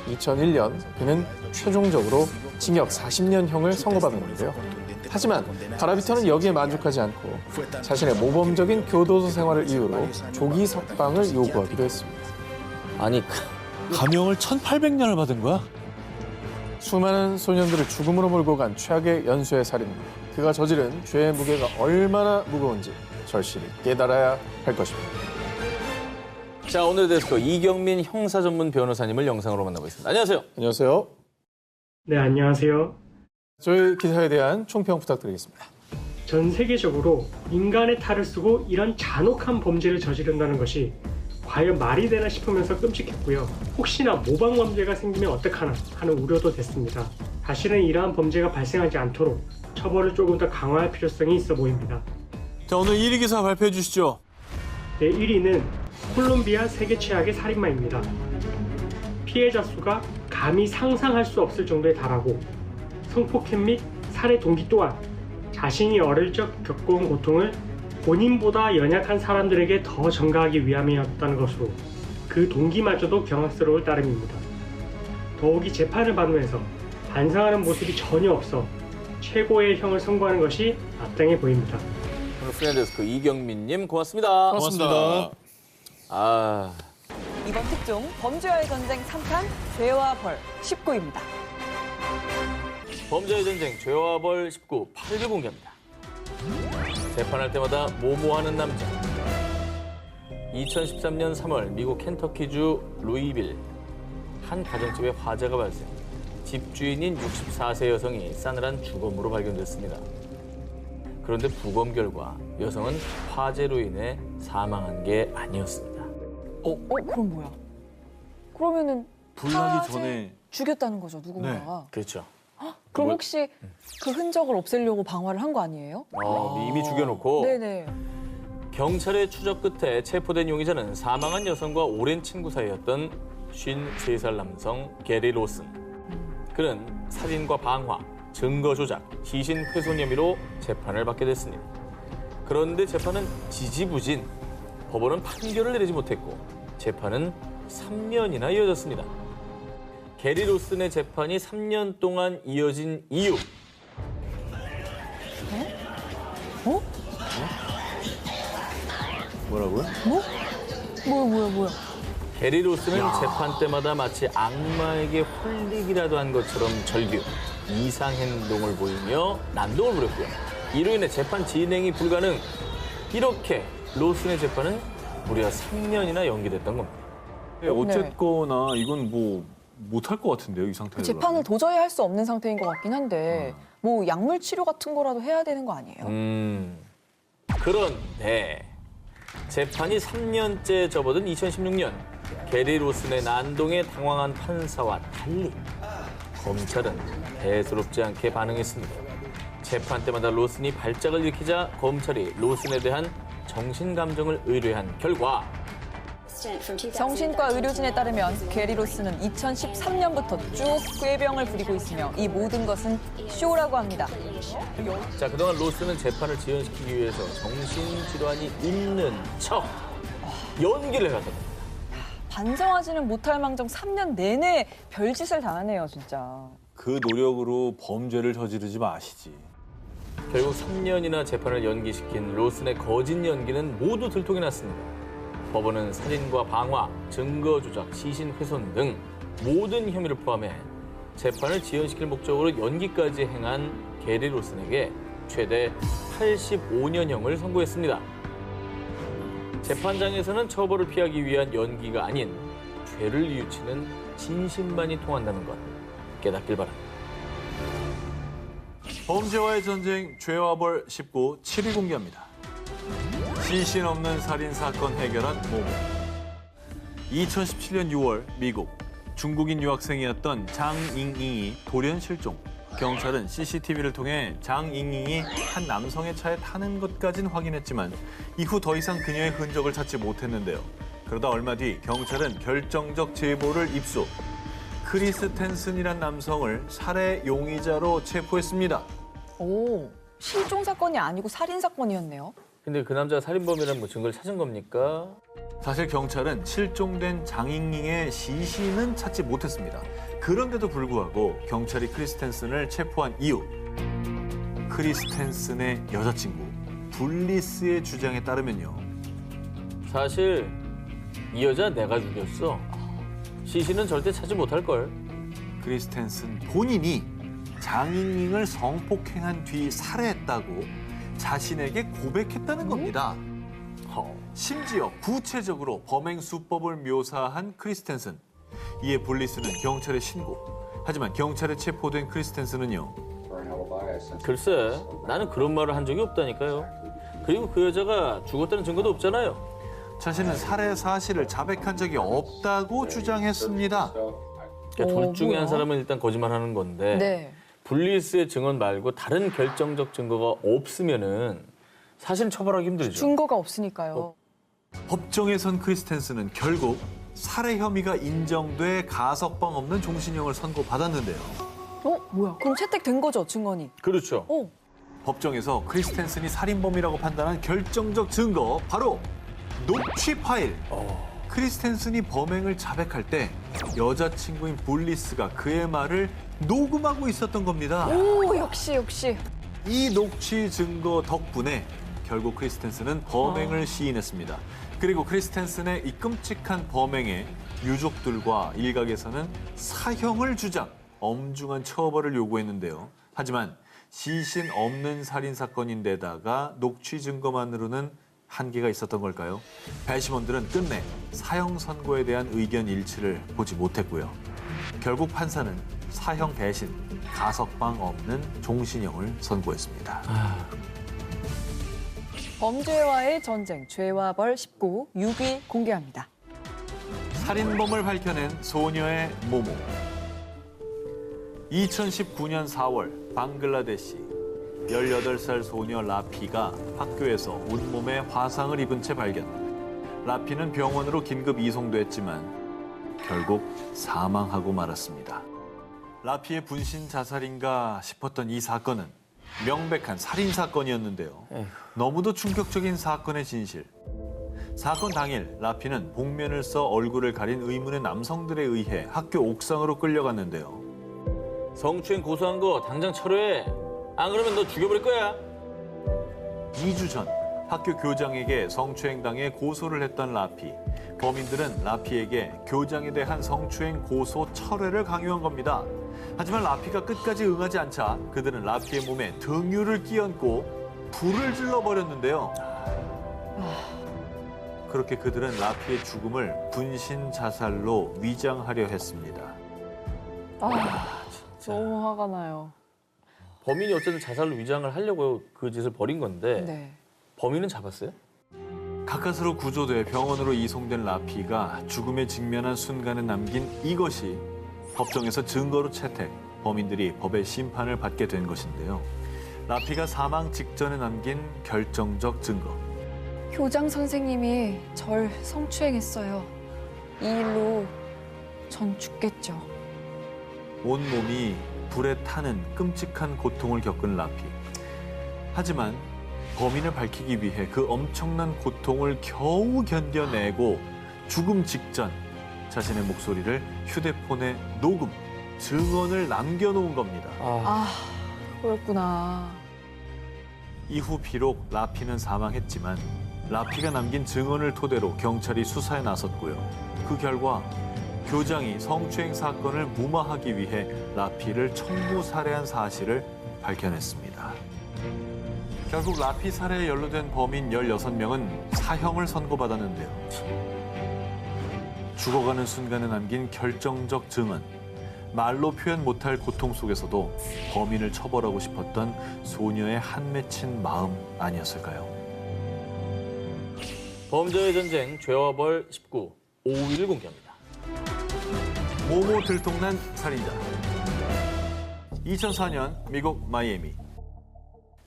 2001년 그는 최종적으로 징역 40년형을 선고받았는데요. 하지만 가라비터는 여기에 만족하지 않고 자신의 모범적인 교도소 생활을 이유로 조기 석방을 요구하기도 했습니다. 아니, 감형을 1800년을 받은 거야? 수많은 소년들을 죽음으로 몰고 간 최악의 연쇄 살인입니다. 그가 저지른 죄의 무게가 얼마나 무거운지 절실히 깨달아야 할 것입니다. 자, 오늘의 데스크 이경민 형사 전문 변호사님을 영상으로 만나보겠습니다. 안녕하세요. 안녕하세요. 네, 안녕하세요. 저희 기사에 대한 총평 부탁드리겠습니다. 전 세계적으로 인간의 탈을 쓰고 이런 잔혹한 범죄를 저지른다는 것이 과연 말이 되나 싶으면서 끔찍했고요. 혹시나 모방 범죄가 생기면 어떡하나 하는 우려도 됐습니다. 다시는 이러한 범죄가 발생하지 않도록 처벌을 조금 더 강화할 필요성이 있어 보입니다. 자, 오늘 1위 기사 발표해 주시죠. 네, 1위는 콜롬비아 세계 최악의 살인마입니다. 피해자 수가 감히 상상할 수 없을 정도에 달하고 성폭행 및 살해 동기 또한 자신이 어릴 적 겪어온 고통을 본인보다 연약한 사람들에게 더 전가하기 위함이었다는 것으로 그 동기마저도 경악스러울 따름입니다. 더욱이 재판을 받으면서 반성하는 모습이 전혀 없어 최고의 형을 선고하는 것이 마땅해 보입니다. 오늘 프렌데스크 이경민님 고맙습니다. 고맙습니다. 아, 이번 특종 범죄와의 전쟁 3탄 죄와 벌 19입니다. 범죄의 전쟁 죄와 벌 19 8일 공개합니다. 재판할 때마다 모모하는 남자. 2013년 3월 미국 켄터키주 루이빌 한 가정집에 화재가 발생. 집주인인 64세 여성이 싸늘한 죽음으로 발견됐습니다. 그런데 부검 결과 여성은 화재로 인해 사망한 게 아니었습니다. 그럼 뭐야? 그러면은 불나기 화재 전에 죽였다는 거죠, 누군가가. 그렇죠. 그럼 혹시 그 흔적을 없애려고 방화를 한 거 아니에요? 이미 죽여놓고 네네. 경찰의 추적 끝에 체포된 용의자는 사망한 여성과 오랜 친구 사이였던 53살 남성 게리 로슨. 그는 살인과 방화, 증거 조작, 시신 훼손 혐의로 재판을 받게 됐습니다. 그런데 재판은 지지부진. 법원은 판결을 내리지 못했고 재판은 3년이나 이어졌습니다. 게리 로슨의 재판이 3년 동안 이어진 이유. 뭐라고요? 뭐야? 게리 로슨은 재판 때마다 마치 악마에게 홀리기라도 한 것처럼 절규, 이상 행동을 보이며 난동을 부렸고요. 이로 인해 재판 진행이 불가능. 이렇게 로슨의 재판은 무려 3년이나 연기됐던 겁니다. 어쨌거나 이건 뭐 못할 것 같은데요, 이 상태로. 재판을 도저히 할 수 없는 상태인 것 같긴 한데 뭐 약물 치료 같은 거라도 해야 되는 거 아니에요? 그런데 재판이 3년째 접어든 2016년 게리 로슨의 난동에 당황한 판사와 달리 검찰은 대수롭지 않게 반응했습니다. 재판 때마다 로슨이 발작을 일으키자 검찰이 로슨에 대한 정신감정을 의뢰한 결과 정신과 의료진에 따르면 게리 로스는 2013년부터 쭉 꾀병을 부리고 있으며 이 모든 것은 쇼라고 합니다. 자, 그동안 로스는 재판을 지연시키기 위해서 정신질환이 있는 척 연기를 해왔던 겁니다. 반성하지는 못할 망정 3년 내내 별짓을 다 하네요, 진짜. 그 노력으로 범죄를 저지르지 마시지. 결국 3년이나 재판을 연기시킨 로슨의 거짓 연기는 모두 들통이 났습니다. 법원은 살인과 방화, 증거 조작, 시신 훼손 등 모든 혐의를 포함해 재판을 지연시킬 목적으로 연기까지 행한 게리 로슨에게 최대 85년형을 선고했습니다. 재판장에서는 처벌을 피하기 위한 연기가 아닌 죄를 뉘우치는 진심만이 통한다는 것 깨닫길 바랍니다. 범죄와의 전쟁, 죄와 벌 19 7위 공개합니다. 시신 없는 살인 사건 해결한 모모. 2017년 6월 미국 중국인 유학생이었던 장잉잉이 돌연 실종. 경찰은 CCTV를 통해 장잉잉이 한 남성의 차에 타는 것까진 확인했지만 이후 더 이상 그녀의 흔적을 찾지 못했는데요. 그러다 얼마 뒤 경찰은 결정적 제보를 입수. 크리스텐슨이란 남성을 살해 용의자로 체포했습니다. 오, 실종 사건이 아니고 살인 사건이었네요. 근데 그 남자가 살인범이라는 뭐 증거를 찾은 겁니까? 사실 경찰은 실종된 장잉잉의 시신은 찾지 못했습니다. 그런데도 불구하고 경찰이 크리스텐슨을 체포한 이유. 크리스텐슨의 여자친구 블리스의 주장에 따르면요. 사실 이 여자 내가 죽였어. 시신은 절대 찾지 못할걸. 크리스텐슨 본인이 장잉잉을 성폭행한 뒤 살해했다고 자신에게 고백했다는 겁니다. 심지어 구체적으로 범행 수법을 묘사한 크리스텐슨. 이에 블리스는 경찰에 신고. 하지만 경찰에 체포된 크리스텐슨은요. 글쎄, 나는 그런 말을 한 적이 없다니까요. 그리고 그 여자가 죽었다는 증거도 없잖아요. 자신은 살해 사실을 자백한 적이 없다고 주장했습니다. 그러니까 둘 중에 뭐야? 한 사람은 일단 거짓말하는 건데 네. 블리스의 증언 말고 다른 결정적 증거가 없으면은 사실 처벌하기 힘들죠. 증거가 없으니까요. 법정에선 크리스텐슨은 결국 살해 혐의가 인정돼 가석방 없는 종신형을 선고받았는데요. 뭐야? 그럼 채택된 거죠, 증언이? 그렇죠. 오, 법정에서 크리스텐슨이 살인범이라고 판단한 결정적 증거 바로 녹취 파일. 크리스텐슨이 범행을 자백할 때 여자친구인 블리스가 그의 말을 녹음하고 있었던 겁니다. 오, 역시. 이 녹취 증거 덕분에 결국 크리스텐슨은 범행을 시인했습니다. 그리고 크리스텐슨의 이 끔찍한 범행에 유족들과 일각에서는 사형을 주장, 엄중한 처벌을 요구했는데요. 하지만 시신 없는 살인 사건인데다가 녹취 증거만으로는 한계가 있었던 걸까요? 배심원들은 끝내 사형 선고에 대한 의견 일치를 보지 못했고요. 결국 판사는 사형 대신 가석방 없는 종신형을 선고했습니다. 범죄와의 전쟁, 죄와 벌 19, 6위 공개합니다. 살인범을 밝혀낸 소녀의 모모. 2019년 4월 방글라데시 18살 소녀 라피가 학교에서 온몸에 화상을 입은 채 발견. 라피는 병원으로 긴급 이송됐지만 결국 사망하고 말았습니다. 라피의 분신 자살인가 싶었던 이 사건은 명백한 살인 사건이었는데요. 너무도 충격적인 사건의 진실. 사건 당일 라피는 복면을 써 얼굴을 가린 의문의 남성들에 의해 학교 옥상으로 끌려갔는데요. 성추행 고소한 거 당장 철회해. 안 그러면 너 죽여버릴 거야. 2주 전 학교 교장에게 성추행 당해 고소를 했던 라피. 범인들은 라피에게 교장에 대한 성추행 고소 철회를 강요한 겁니다. 하지만 라피가 끝까지 응하지 않자 그들은 라피의 몸에 등유를 끼얹고 불을 질러버렸는데요. 그렇게 그들은 라피의 죽음을 분신 자살로 위장하려 했습니다. 너무 화가 나요. 범인이 어쨌든 자살로 위장을 하려고 그 짓을 벌인 건데 네. 범인은 잡았어요? 가까스로 구조돼 병원으로 이송된 라피가 죽음에 직면한 순간에 남긴 이것이 법정에서 증거로 채택, 범인들이 법의 심판을 받게 된 것인데요. 라피가 사망 직전에 남긴 결정적 증거. 교장 선생님이 절 성추행했어요. 이 일로 전 죽겠죠. 온몸이 불에 타는 끔찍한 고통을 겪은 라피. 하지만 범인을 밝히기 위해 그 엄청난 고통을 겨우 견뎌내고 죽음 직전 자신의 목소리를 휴대폰에 녹음, 증언을 남겨놓은 겁니다. 그렇구나. 이후 비록 라피는 사망했지만 라피가 남긴 증언을 토대로 경찰이 수사에 나섰고요. 그 결과 교장이 성추행 사건을 무마하기 위해 라피를 청부 살해한 사실을 밝혀냈습니다. 결국 라피 살해에 연루된 범인 16명은 사형을 선고받았는데요. 죽어가는 순간에 남긴 결정적 증언, 말로 표현 못할 고통 속에서도 범인을 처벌하고 싶었던 소녀의 한 맺힌 마음 아니었을까요? 범죄의 전쟁, 죄와 벌 19, 5위를 공개합니다. 모모 들통난 살인자. 2004년 미국 마이애미.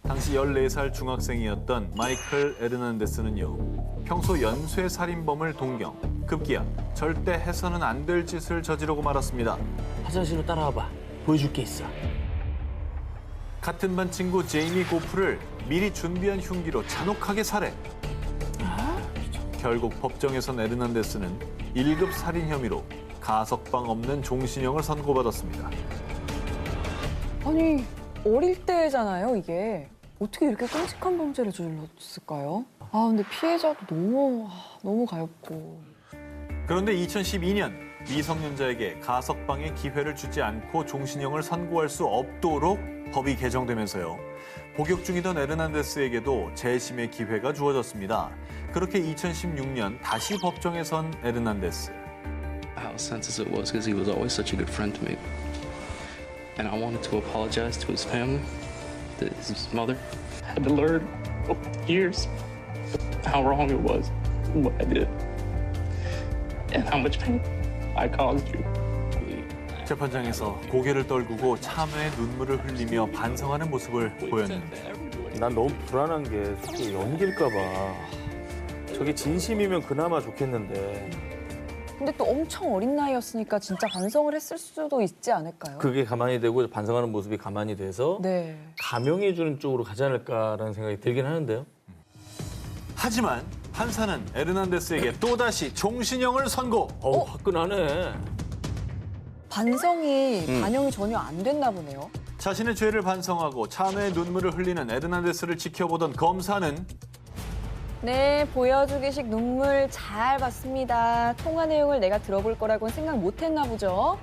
당시 14살 중학생이었던 마이클 에르난데스는요. 평소 연쇄 살인범을 동경, 급기야 절대 해서는 안 될 짓을 저지르고 말았습니다. 화장실로 따라와봐. 보여줄 게 있어. 같은 반 친구 제이미 고프를 미리 준비한 흉기로 잔혹하게 살해. 결국 법정에선 에르난데스는 1급 살인 혐의로 가석방 없는 종신형을 선고받았습니다. 아니, 어릴 때잖아요, 이게. 어떻게 이렇게 끔찍한 범죄를 저질렀을까요? 아, 근데 피해자도 너무 가엾고. 그런데 2012년 미성년자에게 가석방의 기회를 주지 않고 종신형을 선고할 수 없도록 법이 개정되면서요. 복역 중이던 에르난데스에게도 재심의 기회가 주어졌습니다. 그렇게 2016년 다시 법정에 선 에르난데스. How senseless it was because he was always such a good friend to me. And I wanted to apologize to his family, to his mother. I had to learn over the years how wrong it was, what I did, and how much pain I caused you. 재판장에서 고개를 떨구고 참회의 눈물을 흘리며 반성하는 모습을 보였는데 난 너무 불안한 게 솔직히 연기일까 봐. 저게 진심이면 그나마 좋겠는데 근데 또 엄청 어린 나이였으니까 진짜 반성을 했을 수도 있지 않을까요? 그게 가만히 되고 반성하는 모습이 가만히 돼서 네. 감형해주는 쪽으로 가지 않을까라는 생각이 들긴 하는데요. 하지만 판사는 에르난데스에게 또다시 종신형을 선고. 화끈하네. 반성이 반영이 전혀 안 됐나 보네요. 자신의 죄를 반성하고 참회의 눈물을 흘리는 에르난데스를 지켜보던 검사는 네, 보여주기식 눈물 잘 봤습니다. 통화 내용을 내가 들어볼 거라고는 생각 못 했나 보죠?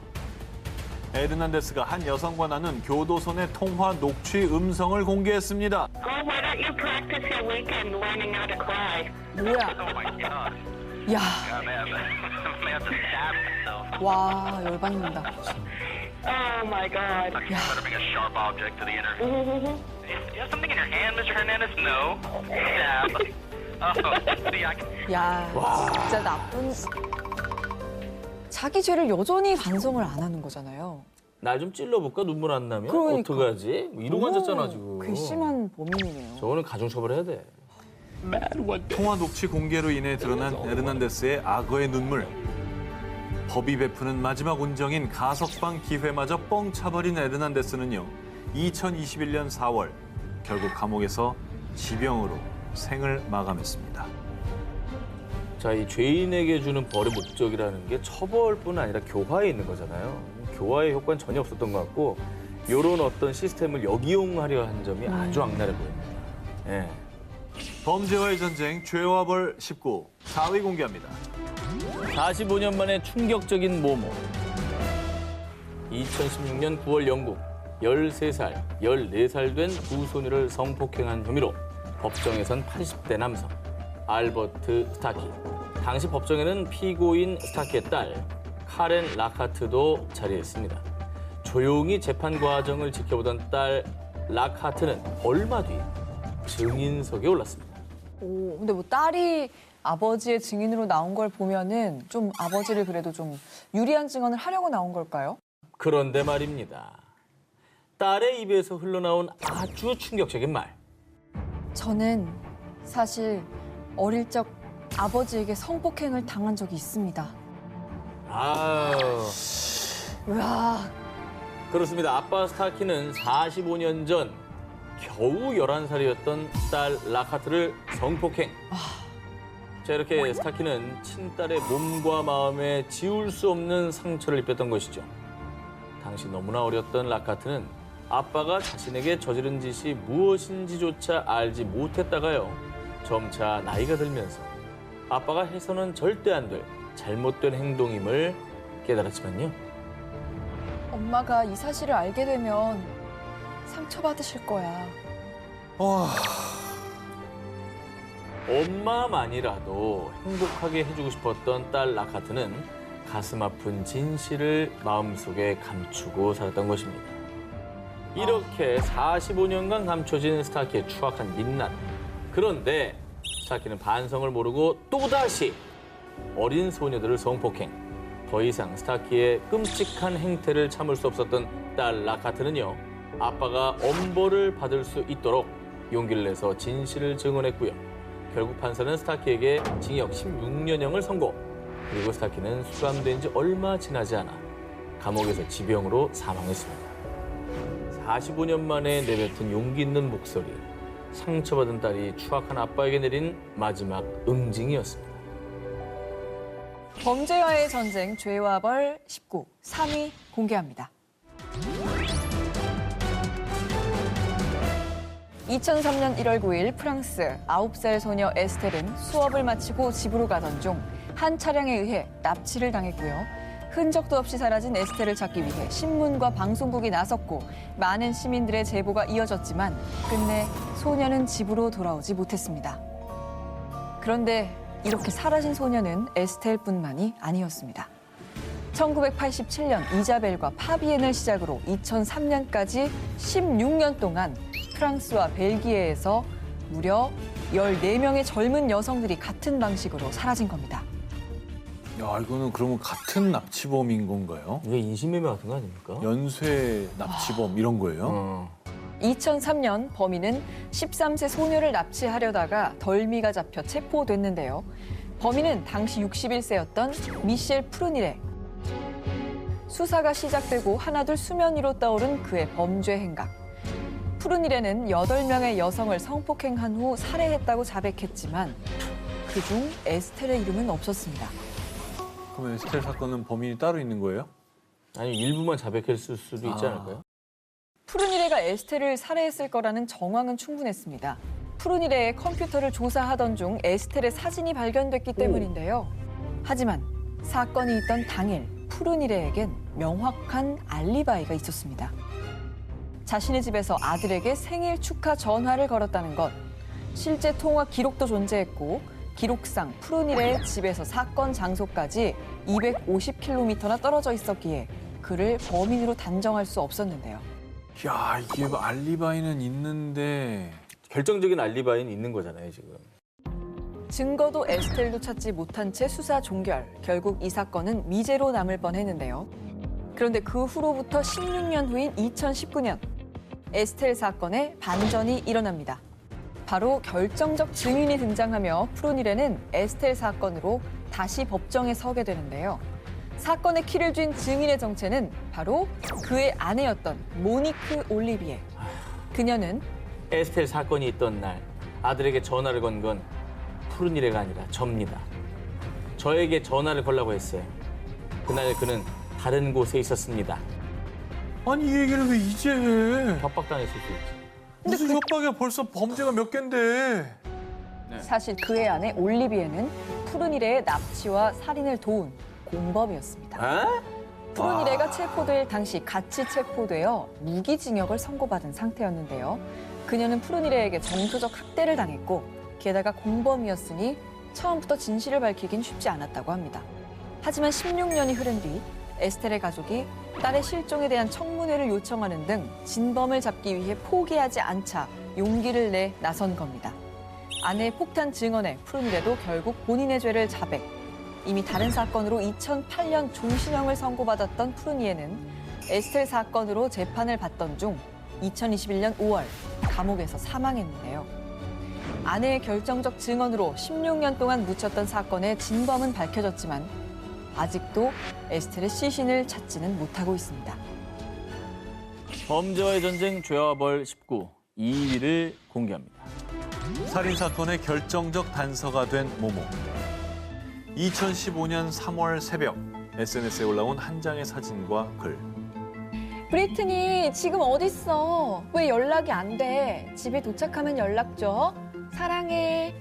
에르난데스가 한 여성과 나눈 교도소 내 통화 녹취 음성을 공개했습니다. Well, why don't you practice your weekend learning how to cry? 뭐야? Oh my god. 야, I may have to stab myself. 와, 열받는다. Oh my God. You better bring a sharp object to the interview. You have something in your hand, Mr. Hernandez? No. Stab. Oh, see, I can... 야, 진짜 나쁜. 자기 죄를 여전히 반성을 안 하는 거잖아요. 날 좀 찔러볼까? 눈물 안 나면? 그러니까. 어떡하지? 뭐 이러고 앉았잖아 지금. 괘씸한 범인이네요. 저거는 가중처벌해야 돼. Mad one day. 통화 녹취 공개로 인해 드러난 에르난데스의 악어의 눈물. 법이 베푸는 마지막 온정인 가석방 기회마저 뻥 차버린 에르난데스는요. 2021년 4월 결국 감옥에서 지병으로 생을 마감했습니다. 자, 이 죄인에게 주는 벌의 목적이라는 게 처벌뿐 아니라 교화에 있는 거잖아요. 교화의 효과는 전혀 없었던 것 같고 이런 어떤 시스템을 역이용하려 한 점이 아주 악랄해 보입니다. 예. 범죄와의 전쟁, 죄와 벌 19, 4위 공개합니다. 45년 만에 충격적인 모모. 2016년 9월 영국 13살, 14살 된 두 소녀를 성폭행한 혐의로 법정에선 80대 남성 알버트 스타키. 당시 법정에는 피고인 스타키의 딸 카렌 라카트도 자리했습니다. 조용히 재판 과정을 지켜보던 딸 라카트는 얼마 뒤 증인석에 올랐습니다. 오, 근데 뭐 딸이 아버지의 증인으로 나온 걸 보면은 좀 아버지를 그래도 좀 유리한 증언을 하려고 나온 걸까요? 그런데 말입니다. 딸의 입에서 흘러나온 아주 충격적인 말. 저는 사실 어릴 적 아버지에게 성폭행을 당한 적이 있습니다. 아유. 으아, 그렇습니다. 아빠 스타키는 45년 전 겨우 11살이었던 딸 라카트를 성폭행. 자, 이렇게 스타키는 친딸의 몸과 마음에 지울 수 없는 상처를 입혔던 것이죠. 당시 너무나 어렸던 라카트는 아빠가 자신에게 저지른 짓이 무엇인지조차 알지 못했다가요. 점차 나이가 들면서 아빠가 해서는 절대 안 될 잘못된 행동임을 깨달았지만요. 엄마가 이 사실을 알게 되면 상처받으실 거야. 엄마만이라도 행복하게 해주고 싶었던 딸 라카트는 가슴 아픈 진실을 마음속에 감추고 살았던 것입니다. 이렇게 45년간 감춰진 스타키의 추악한 민낯. 그런데 스타키는 반성을 모르고 또다시 어린 소녀들을 성폭행. 더 이상 스타키의 끔찍한 행태를 참을 수 없었던 딸 라카트는요. 아빠가 엄벌을 받을 수 있도록 용기를 내서 진실을 증언했고요. 결국 판사는 스타키에게 징역 16년형을 선고. 그리고 스타키는 수감된 지 얼마 지나지 않아 감옥에서 지병으로 사망했습니다. 45년 만에 내뱉은 용기 있는 목소리. 상처받은 딸이 추악한 아빠에게 내린 마지막 응징이었습니다. 범죄와의 전쟁 죄와 벌 19, 3위 공개합니다. 2003년 1월 9일 프랑스 9살 소녀 에스텔은 수업을 마치고 집으로 가던 중 한 차량에 의해 납치를 당했고요. 흔적도 없이 사라진 에스텔을 찾기 위해 신문과 방송국이 나섰고 많은 시민들의 제보가 이어졌지만 끝내 소녀는 집으로 돌아오지 못했습니다. 그런데 이렇게 사라진 소녀는 에스텔뿐만이 아니었습니다. 1987년 이자벨과 파비엔을 시작으로 2003년까지 16년 동안 프랑스와 벨기에에서 무려 14명의 젊은 여성들이 같은 방식으로 사라진 겁니다. 야, 이거는 그러면 같은 납치범인 건가요? 이게 인신매매 같은 거 아닙니까? 연쇄 납치범 이런 거예요? 2003년 범인은 13세 소녀를 납치하려다가 덜미가 잡혀 체포됐는데요. 범인은 당시 61세였던 미셸 프루니레. 수사가 시작되고 하나둘 수면 위로 떠오른 그의 범죄 행각. 프루니레는 8명의 여성을 성폭행한 후 살해했다고 자백했지만 그중 에스텔의 이름은 없었습니다. 그러면 에스텔 사건은 범인이 따로 있는 거예요? 아니 일부만 자백했을 수도 있지 않을까요? 프루니레가 에스텔을 살해했을 거라는 정황은 충분했습니다. 프루니레의 컴퓨터를 조사하던 중 에스텔의 사진이 발견됐기 때문인데요. 하지만 사건이 있던 당일 프루니레에겐 명확한 알리바이가 있었습니다. 자신의 집에서 아들에게 생일 축하 전화를 걸었다는 것, 실제 통화 기록도 존재했고 기록상 프루니레의 집에서 사건 장소까지 250km나 떨어져 있었기에 그를 범인으로 단정할 수 없었는데요. 야, 이게 뭐 알리바이는 있는데 결정적인 알리바이는 있는 거잖아요, 지금. 증거도 에스텔도 찾지 못한 채 수사 종결. 결국 이 사건은 미제로 남을 뻔했는데요. 그런데 그 후로부터 16년 후인 2019년 에스텔 사건에 반전이 일어납니다. 바로 결정적 증인이 등장하며 프루니레는 에스텔 사건으로 다시 법정에 서게 되는데요. 사건의 키를 쥔 증인의 정체는 바로 그의 아내였던 모니크 올리비에. 그녀는 에스텔 사건이 있던 날 아들에게 전화를 건 건 프루니레가 아니라 접니다. 저에게 전화를 걸라고 했어요. 그날 그는 다른 곳에 있었습니다. 아니 이 얘기를 왜 이제 해? 협박당했을 수 있지. 무슨 협박이야? 벌써 범죄가 몇 갠데. 사실 그의 아내 올리비에는 프루니레의 납치와 살인을 도운 공범이었습니다. 에? 프루니레가 체포될 당시 같이 체포되어 무기징역을 선고받은 상태였는데요. 그녀는 프루니레에게 정서적 학대를 당했고 게다가 공범이었으니 처음부터 진실을 밝히긴 쉽지 않았다고 합니다. 하지만 16년이 흐른 뒤 에스텔의 가족이 딸의 실종에 대한 청문회를 요청하는 등 진범을 잡기 위해 포기하지 않자 용기를 내 나선 겁니다. 아내의 폭탄 증언에 프루니레도 결국 본인의 죄를 자백. 이미 다른 사건으로 2008년 종신형을 선고받았던 프루니에는 에스텔 사건으로 재판을 받던 중 2021년 5월 감옥에서 사망했는데요. 아내의 결정적 증언으로 16년 동안 묻혔던 사건의 진범은 밝혀졌지만 아직도 에스텔의 시신을 찾지는 못하고 있습니다. 범죄와의 전쟁 죄와 벌 19, 2위를 공개합니다. 살인 사건의 결정적 단서가 된 모모. 2015년 3월 새벽 SNS에 올라온 한 장의 사진과 글. 브리트니 지금 어딨어? 왜 연락이 안 돼? 집에 도착하면 연락 줘. 사랑해.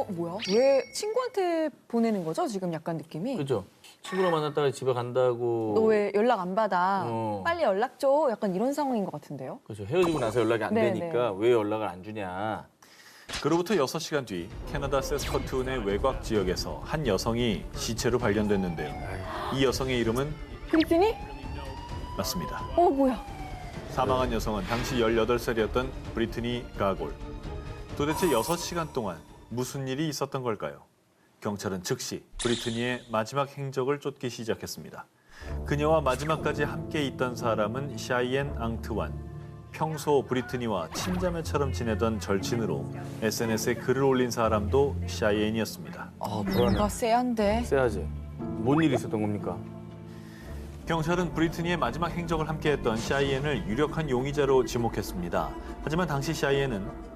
뭐야? 왜 친구한테 보내는 거죠? 지금 약간 느낌이. 그죠? 친구랑 만났다가 집에 간다고. 너 왜 연락 안 받아? 어. 빨리 연락 줘. 약간 이런 상황인 것 같은데요. 그죠. 헤어지고 나서 연락이 안 네, 되니까 왜 연락을 안 주냐. 그로부터 6시간 뒤 캐나다 세스커툰의 외곽 지역에서 한 여성이 시체로 발견됐는데요. 이 여성의 이름은 브리트니? 맞습니다. 뭐야? 사망한 여성은 당시 18살이었던 브리트니 가골. 도대체 6시간 동안 무슨 일이 있었던 걸까요? 경찰은 즉시 브리트니의 마지막 행적을 쫓기 시작했습니다. 그녀와 마지막까지 함께 있던 사람은 샤이엔 앙트완. 평소 브리트니와 친자매처럼 지내던 절친으로 SNS에 글을 올린 사람도 샤이엔이었습니다. 아, 불안해. 뭔가 쎄한데. 쎄하지. 뭔 일이 있었던 겁니까? 경찰은 브리트니의 마지막 행적을 함께했던 샤이엔을 유력한 용의자로 지목했습니다. 하지만 당시 샤이엔은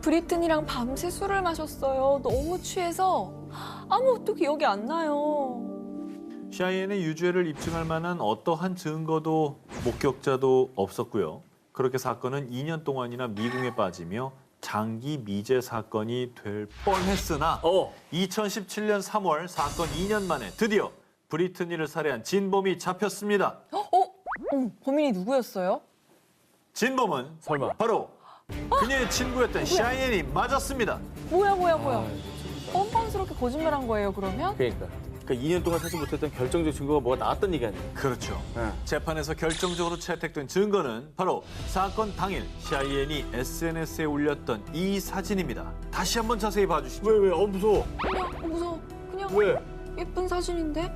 브리튼이랑 밤새 술을 마셨어요. 너무 취해서 아무것도 기억이 안 나요. 샤이엔의 유죄를 입증할 만한 어떠한 증거도 목격자도 없었고요. 그렇게 사건은 2년 동안이나 미궁에 빠지며 장기 미제 사건이 될 뻔했으나 2017년 3월 사건 2년 만에 드디어 브리트니를 살해한 진범이 잡혔습니다. 범인이 누구였어요? 진범은 설마. 바로 그녀의 친구였던 샤이엔이 맞았습니다. 뭐야. 뻔뻔스럽게 거짓말한 거예요, 그러면? 그러니까 2년 동안 찾지 못했던 결정적 증거가 뭐가 나왔던 얘기 아니에요? 그렇죠. 네. 재판에서 결정적으로 채택된 증거는 바로 사건 당일 샤이엔이 SNS에 올렸던 이 사진입니다. 다시 한번 자세히 봐주시죠. 왜? 무서워. 그냥 무서워. 그냥 왜? 예쁜 사진인데?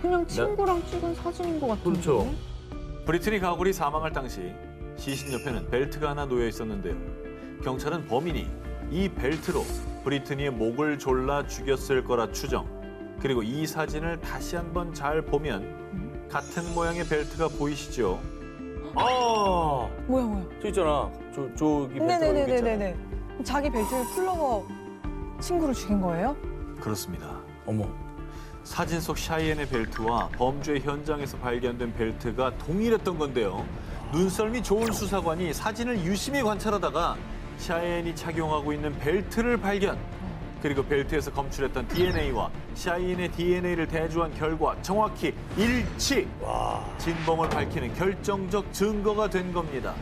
그냥 친구랑 찍은 사진인 것 같은데. 그렇죠. 브리트니 가굴이 사망할 당시 시신 옆에는 벨트가 하나 놓여 있었는데요. 경찰은 범인이 이 벨트로 브리트니의 목을 졸라 죽였을 거라 추정. 그리고 이 사진을 다시 한번 잘 보면 같은 모양의 벨트가 보이시죠? 아, 뭐야. 저 있잖아. 저기 벨트가 여기 있잖아. 네네네네네. 자기 벨트를 풀러서 친구를 죽인 거예요? 그렇습니다. 어머. 사진 속 샤이엔의 벨트와 범죄 현장에서 발견된 벨트가 동일했던 건데요. 눈썰미 좋은 수사관이 사진을 유심히 관찰하다가 샤이엔이 착용하고 있는 벨트를 발견. 그리고 벨트에서 검출했던 DNA와 샤이엔의 DNA를 대조한 결과 정확히 일치! 진범을 밝히는 결정적 증거가 된 겁니다.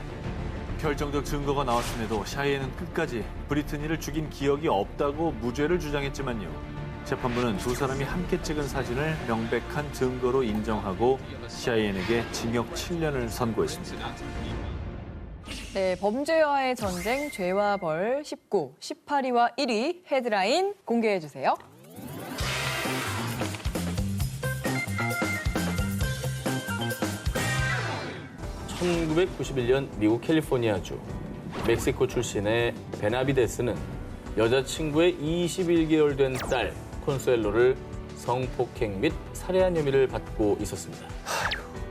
결정적 증거가 나왔음에도 샤이엔은 끝까지 브리트니를 죽인 기억이 없다고 무죄를 주장했지만요. 재판부는 두 사람이 함께 찍은 사진을 명백한 증거로 인정하고 샤이엔에게 징역 7년을 선고했습니다. 네, 범죄와의 전쟁, 죄와 벌 19, 18위와 1위 헤드라인 공개해 주세요. (1991년) 미국 캘리포니아주 멕시코 출신의 베나비데스는 여자친구의 21개월 된 딸 콘수엘로를 성폭행 및 살해한 혐의를 받고 있었습니다.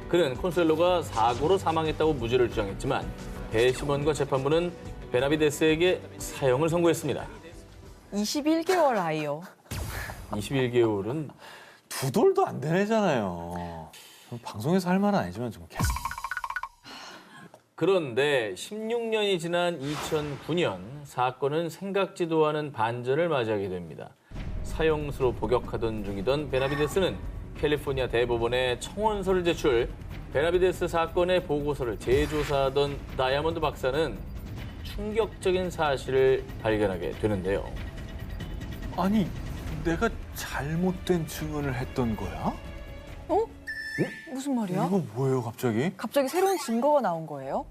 그는 콘수엘로가 사고로 사망했다고 무죄를 주장했지만 배심원과 재판부는 베나비데스에게 사형을 선고했습니다. 21개월 아이요. 21개월은 두 돌도 안 된 애잖아요. 방송에서 할 말은 아니지만 좀 계속. 그런데 16년이 지난 2009년 사건은 생각지도 않은 반전을 맞이하게 됩니다. 사형수로 복역하던 중이던 베나비데스는 캘리포니아 대법원에 청원서를 제출. 베나비데스 사건의 보고서를 재조사하던 다이아몬드 박사는 충격적인 사실을 발견하게 되는데요. 아니, 내가 잘못된 증언을 했던 거야? 무슨 말이야? 이거 뭐예요, 갑자기? 갑자기 새로운 증거가 나온 거예요?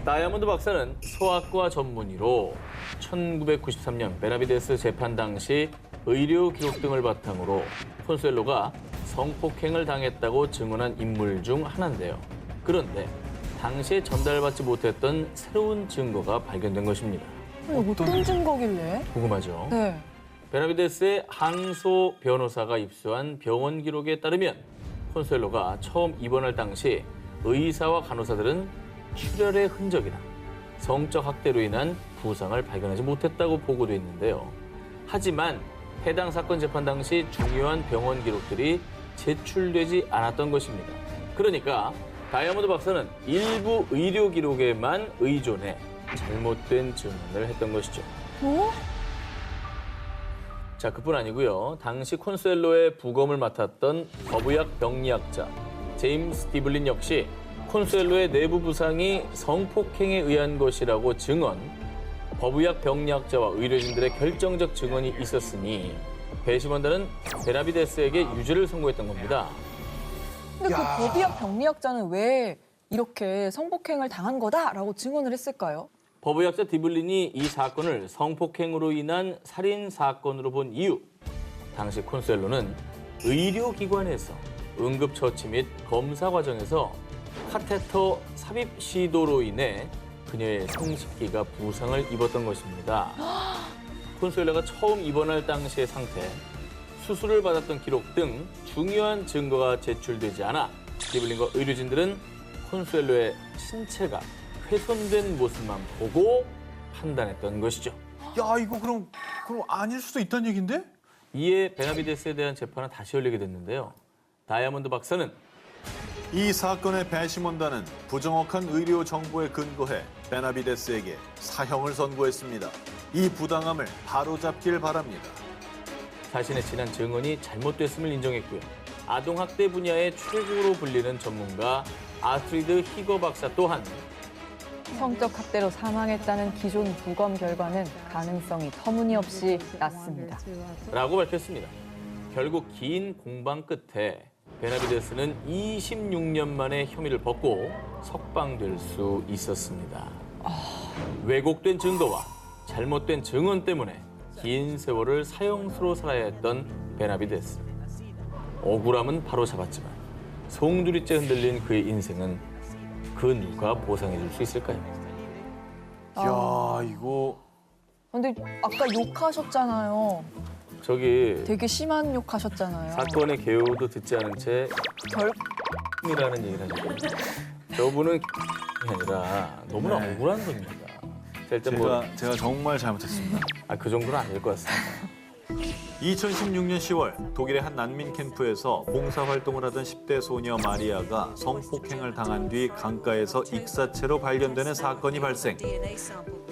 다이아몬드 박사는 소아과 전문의로 1993년 베나비데스 재판 당시 의료 기록 등을 바탕으로 콘수엘로가 성폭행을 당했다고 증언한 인물 중 하나인데요. 그런데 당시에 전달받지 못했던 새로운 증거가 발견된 것입니다. 어떤 증거길래? 궁금하죠? 네. 베나비데스의 항소 변호사가 입수한 병원 기록에 따르면 콘수엘로가 처음 입원할 당시 의사와 간호사들은 출혈의 흔적이나 성적 학대로 인한 부상을 발견하지 못했다고 보고돼 있는데요. 하지만 해당 사건 재판 당시 중요한 병원 기록들이 제출되지 않았던 것입니다. 그러니까 다이아몬드 박사는 일부 의료 기록에만 의존해 잘못된 증언을 했던 것이죠. 자, 그뿐 아니고요. 당시 콘수엘로의 부검을 맡았던 법의학 병리학자 제임스 디블린 역시 콘수엘로의 내부 부상이 성폭행에 의한 것이라고 증언, 법의학 병리학자와 의료진들의 결정적 증언이 있었으니 배심원단은 베나비데스에게 유죄를 선고했던 겁니다. 근데 그 법의학 병리학자는 왜 이렇게 성폭행을 당한 거다라고 증언을 했을까요? 법의학자 디블린이 이 사건을 성폭행으로 인한 살인 사건으로 본 이유, 당시 콘수엘로는 의료기관에서 응급처치 및 검사 과정에서 카테터 삽입 시도로 인해 그녀의 성식기가 부상을 입었던 것입니다. 콘수엘로가 처음 입원할 당시의 상태, 수술을 받았던 기록 등 중요한 증거가 제출되지 않아 리블링과 의료진들은 콘수엘로의 신체가 훼손된 모습만 보고 판단했던 것이죠. 야, 이거 그럼 아닐 수도 있다는 얘긴데? 이에 베나비데스에 대한 재판은 다시 열리게 됐는데요. 다이아몬드 박사는 이 사건의 배심원단은 부정확한 의료 정보에 근거해 베나비데스에게 사형을 선고했습니다. 이 부당함을 바로잡길 바랍니다. 자신의 친한 증언이 잘못됐음을 인정했고요. 아동학대 분야의 최고로 불리는 전문가 아스트리드 히거 박사 또한 성적 학대로 사망했다는 기존 부검 결과는 가능성이 터무니없이 낮습니다. 라고 밝혔습니다. 결국 긴 공방 끝에 베나비데스는 26년 만에 혐의를 벗고 석방될 수 있었습니다. 왜곡된 증거와 잘못된 증언 때문에 긴 세월을 사형수로 살아야 했던 베나비데스. 억울함은 바로 잡았지만 송두리째 흔들린 그의 인생은 그 누가 보상해 줄 수 있을까요? 야, 이거 근데 아까 욕하셨잖아요. 저기 되게 심한 욕하셨잖아요. 사건의 개요도 듣지 않은 채 결 이라는 얘기를 하셨거든요. 저분은 아니라 너무나 억울한 겁니다. 자, 일단 제가 정말 잘못했습니다. 그 정도는 아닐 것 같습니다. 2016년 10월 독일의 한 난민 캠프에서 봉사활동을 하던 10대 소녀 마리아가 성폭행을 당한 뒤 강가에서 익사체로 발견되는 사건이 발생.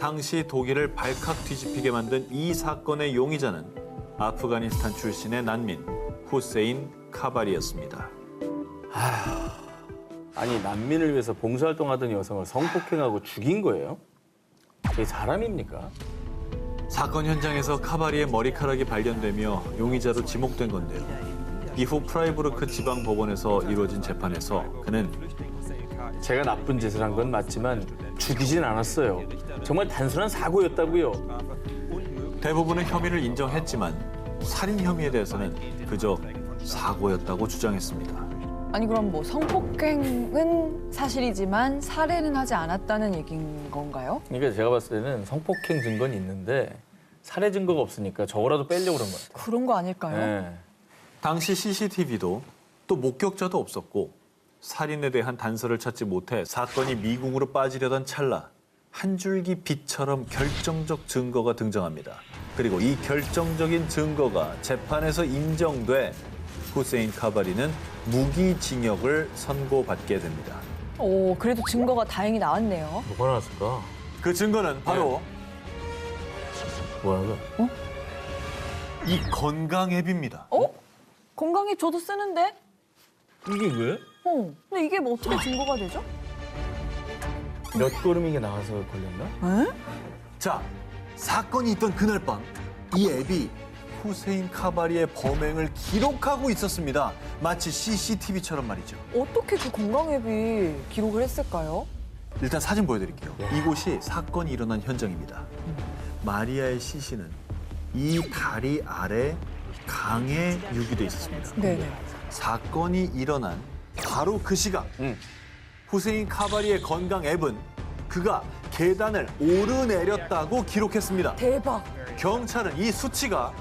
당시 독일을 발칵 뒤집히게 만든 이 사건의 용의자는 아프가니스탄 출신의 난민 후세인 카바리였습니다. 아니 난민을 위해서 봉사활동하던 여성을 성폭행하고 죽인 거예요? 이게 사람입니까? 사건 현장에서 카바리의 머리카락이 발견되며 용의자로 지목된 건데요. 이후 프라이부르크 지방법원에서 이루어진 재판에서 그는 제가 나쁜 짓을 한 건 맞지만 죽이진 않았어요. 정말 단순한 사고였다고요. 대부분의 혐의를 인정했지만 살인 혐의에 대해서는 그저 사고였다고 주장했습니다. 아니 그럼 뭐 성폭행은 사실이지만 살해는 하지 않았다는 얘기인 건가요? 그러니까 제가 봤을 때는 성폭행 증거는 있는데 살해 증거가 없으니까 저거라도 빼려고 그런 것 같아요. 그런 거 아닐까요? 네. 당시 CCTV도 또 목격자도 없었고 살인에 대한 단서를 찾지 못해 사건이 미궁으로 빠지려던 찰나 한 줄기 빛처럼 결정적 증거가 등장합니다. 그리고 이 결정적인 증거가 재판에서 인정돼 후세인 카바리는 무기징역을 선고받게 됩니다. 오, 그래도 증거가 다행히 나왔네요. 뭐가 나왔을까? 그 증거는 바로 뭐야 이거? 이 건강 앱입니다. 어? 건강에 저도 쓰는데? 이게 왜? 근데 이게 뭐 어떻게 증거가 되죠? 몇 걸음 이게 나가서 걸렸나? 자, 사건이 있던 그날 밤 이 앱이 후세인 카바리의 범행을 기록하고 있었습니다. 마치 CCTV처럼 말이죠. 어떻게 그 건강 앱이 기록을 했을까요? 일단 사진 보여드릴게요. 이곳이 사건이 일어난 현장입니다. 마리아의 시신은 이 다리 아래 강에 유기돼 있었습니다. 네네. 사건이 일어난 바로 그 시각 후세인 카바리의 건강 앱은 그가 계단을 오르내렸다고 기록했습니다. 대박. 경찰은 이 수치가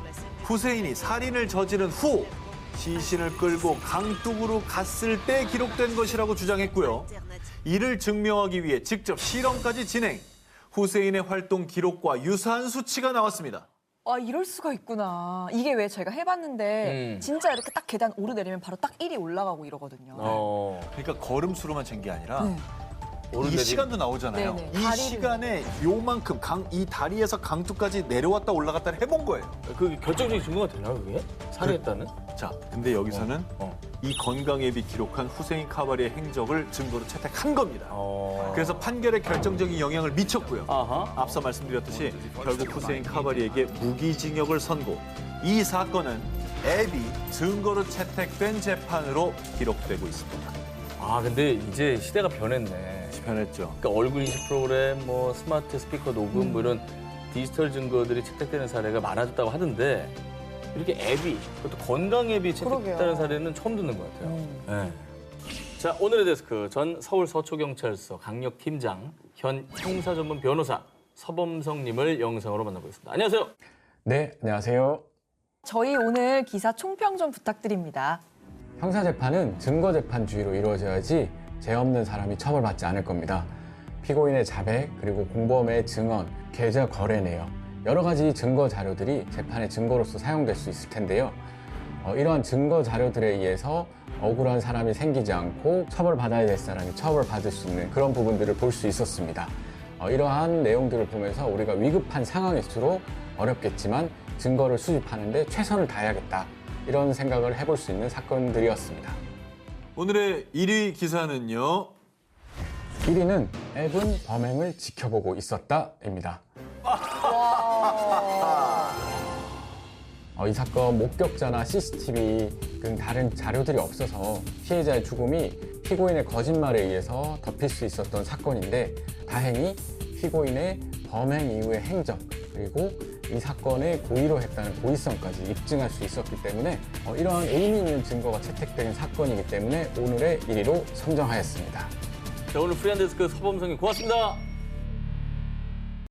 후세인이 살인을 저지른 후 시신을 끌고 강둑으로 갔을 때 기록된 것이라고 주장했고요. 이를 증명하기 위해 직접 실험까지 진행. 후세인의 활동 기록과 유사한 수치가 나왔습니다. 아, 이럴 수가 있구나. 이게 왜 제가 해봤는데 진짜 이렇게 딱 계단 오르내리면 바로 딱 1이 올라가고 이러거든요. 그러니까 걸음수로만 잰 게 아니라 네. 이 시간도 나오잖아요. 네네. 이 다리를. 시간에 요만큼 이 다리에서 강둑까지 내려왔다 올라갔다를 해본 거예요. 그게 결정적인 증거가 되나요 그게? 살해했다는? 자, 근데 여기서는 어. 이 건강 앱이 기록한 후세인 카바리의 행적을 증거로 채택한 겁니다. 그래서 판결에 결정적인 영향을 미쳤고요. 아하. 앞서 말씀드렸듯이 결국 후세인 카바리에게 무기징역을 선고. 이 사건은 앱이 증거로 채택된 재판으로 기록되고 있습니다. 근데 이제 시대가 변했네. 변했죠. 그러니까 얼굴 인식 프로그램, 뭐 스마트 스피커 녹음 뭐 이런 디지털 증거들이 채택되는 사례가 많아졌다고 하던데 이렇게 앱이, 그것도 건강 앱이 채택됐다는 그러게요. 사례는 처음 듣는 것 같아요. 네. 자, 오늘의 데스크 전 서울 서초경찰서 강력팀장, 현 형사전문 변호사 서범성님을 영상으로 만나보겠습니다. 안녕하세요. 네, 안녕하세요. 저희 오늘 기사 총평 좀 부탁드립니다. 형사재판은 증거재판주의로 이루어져야지 죄 없는 사람이 처벌받지 않을 겁니다. 피고인의 자백, 그리고 공범의 증언, 계좌 거래 내역, 여러 가지 증거 자료들이 재판의 증거로서 사용될 수 있을 텐데요. 이러한 증거 자료들에 의해서 억울한 사람이 생기지 않고 처벌받아야 될 사람이 처벌받을 수 있는 그런 부분들을 볼 수 있었습니다. 이러한 내용들을 보면서 우리가 위급한 상황일수록 어렵겠지만 증거를 수집하는데 최선을 다해야겠다, 이런 생각을 해볼 수 있는 사건들이었습니다. 오늘의 1위 기사는요. 1위는 앱은 범행을 지켜보고 있었다입니다. 이 사건 목격자나 CCTV 등 다른 자료들이 없어서 피해자의 죽음이 피고인의 거짓말에 의해서 덮일 수 있었던 사건인데, 다행히 피고인의 범행 이후의 행적, 그리고 이 사건의 고의로 했다는 고의성까지 입증할 수 있었기 때문에 이러한 의미 있는 증거가 채택된 사건이기 때문에 오늘의 1위로 선정하였습니다. 자, 오늘 프리한 데스크 서범성님 고맙습니다.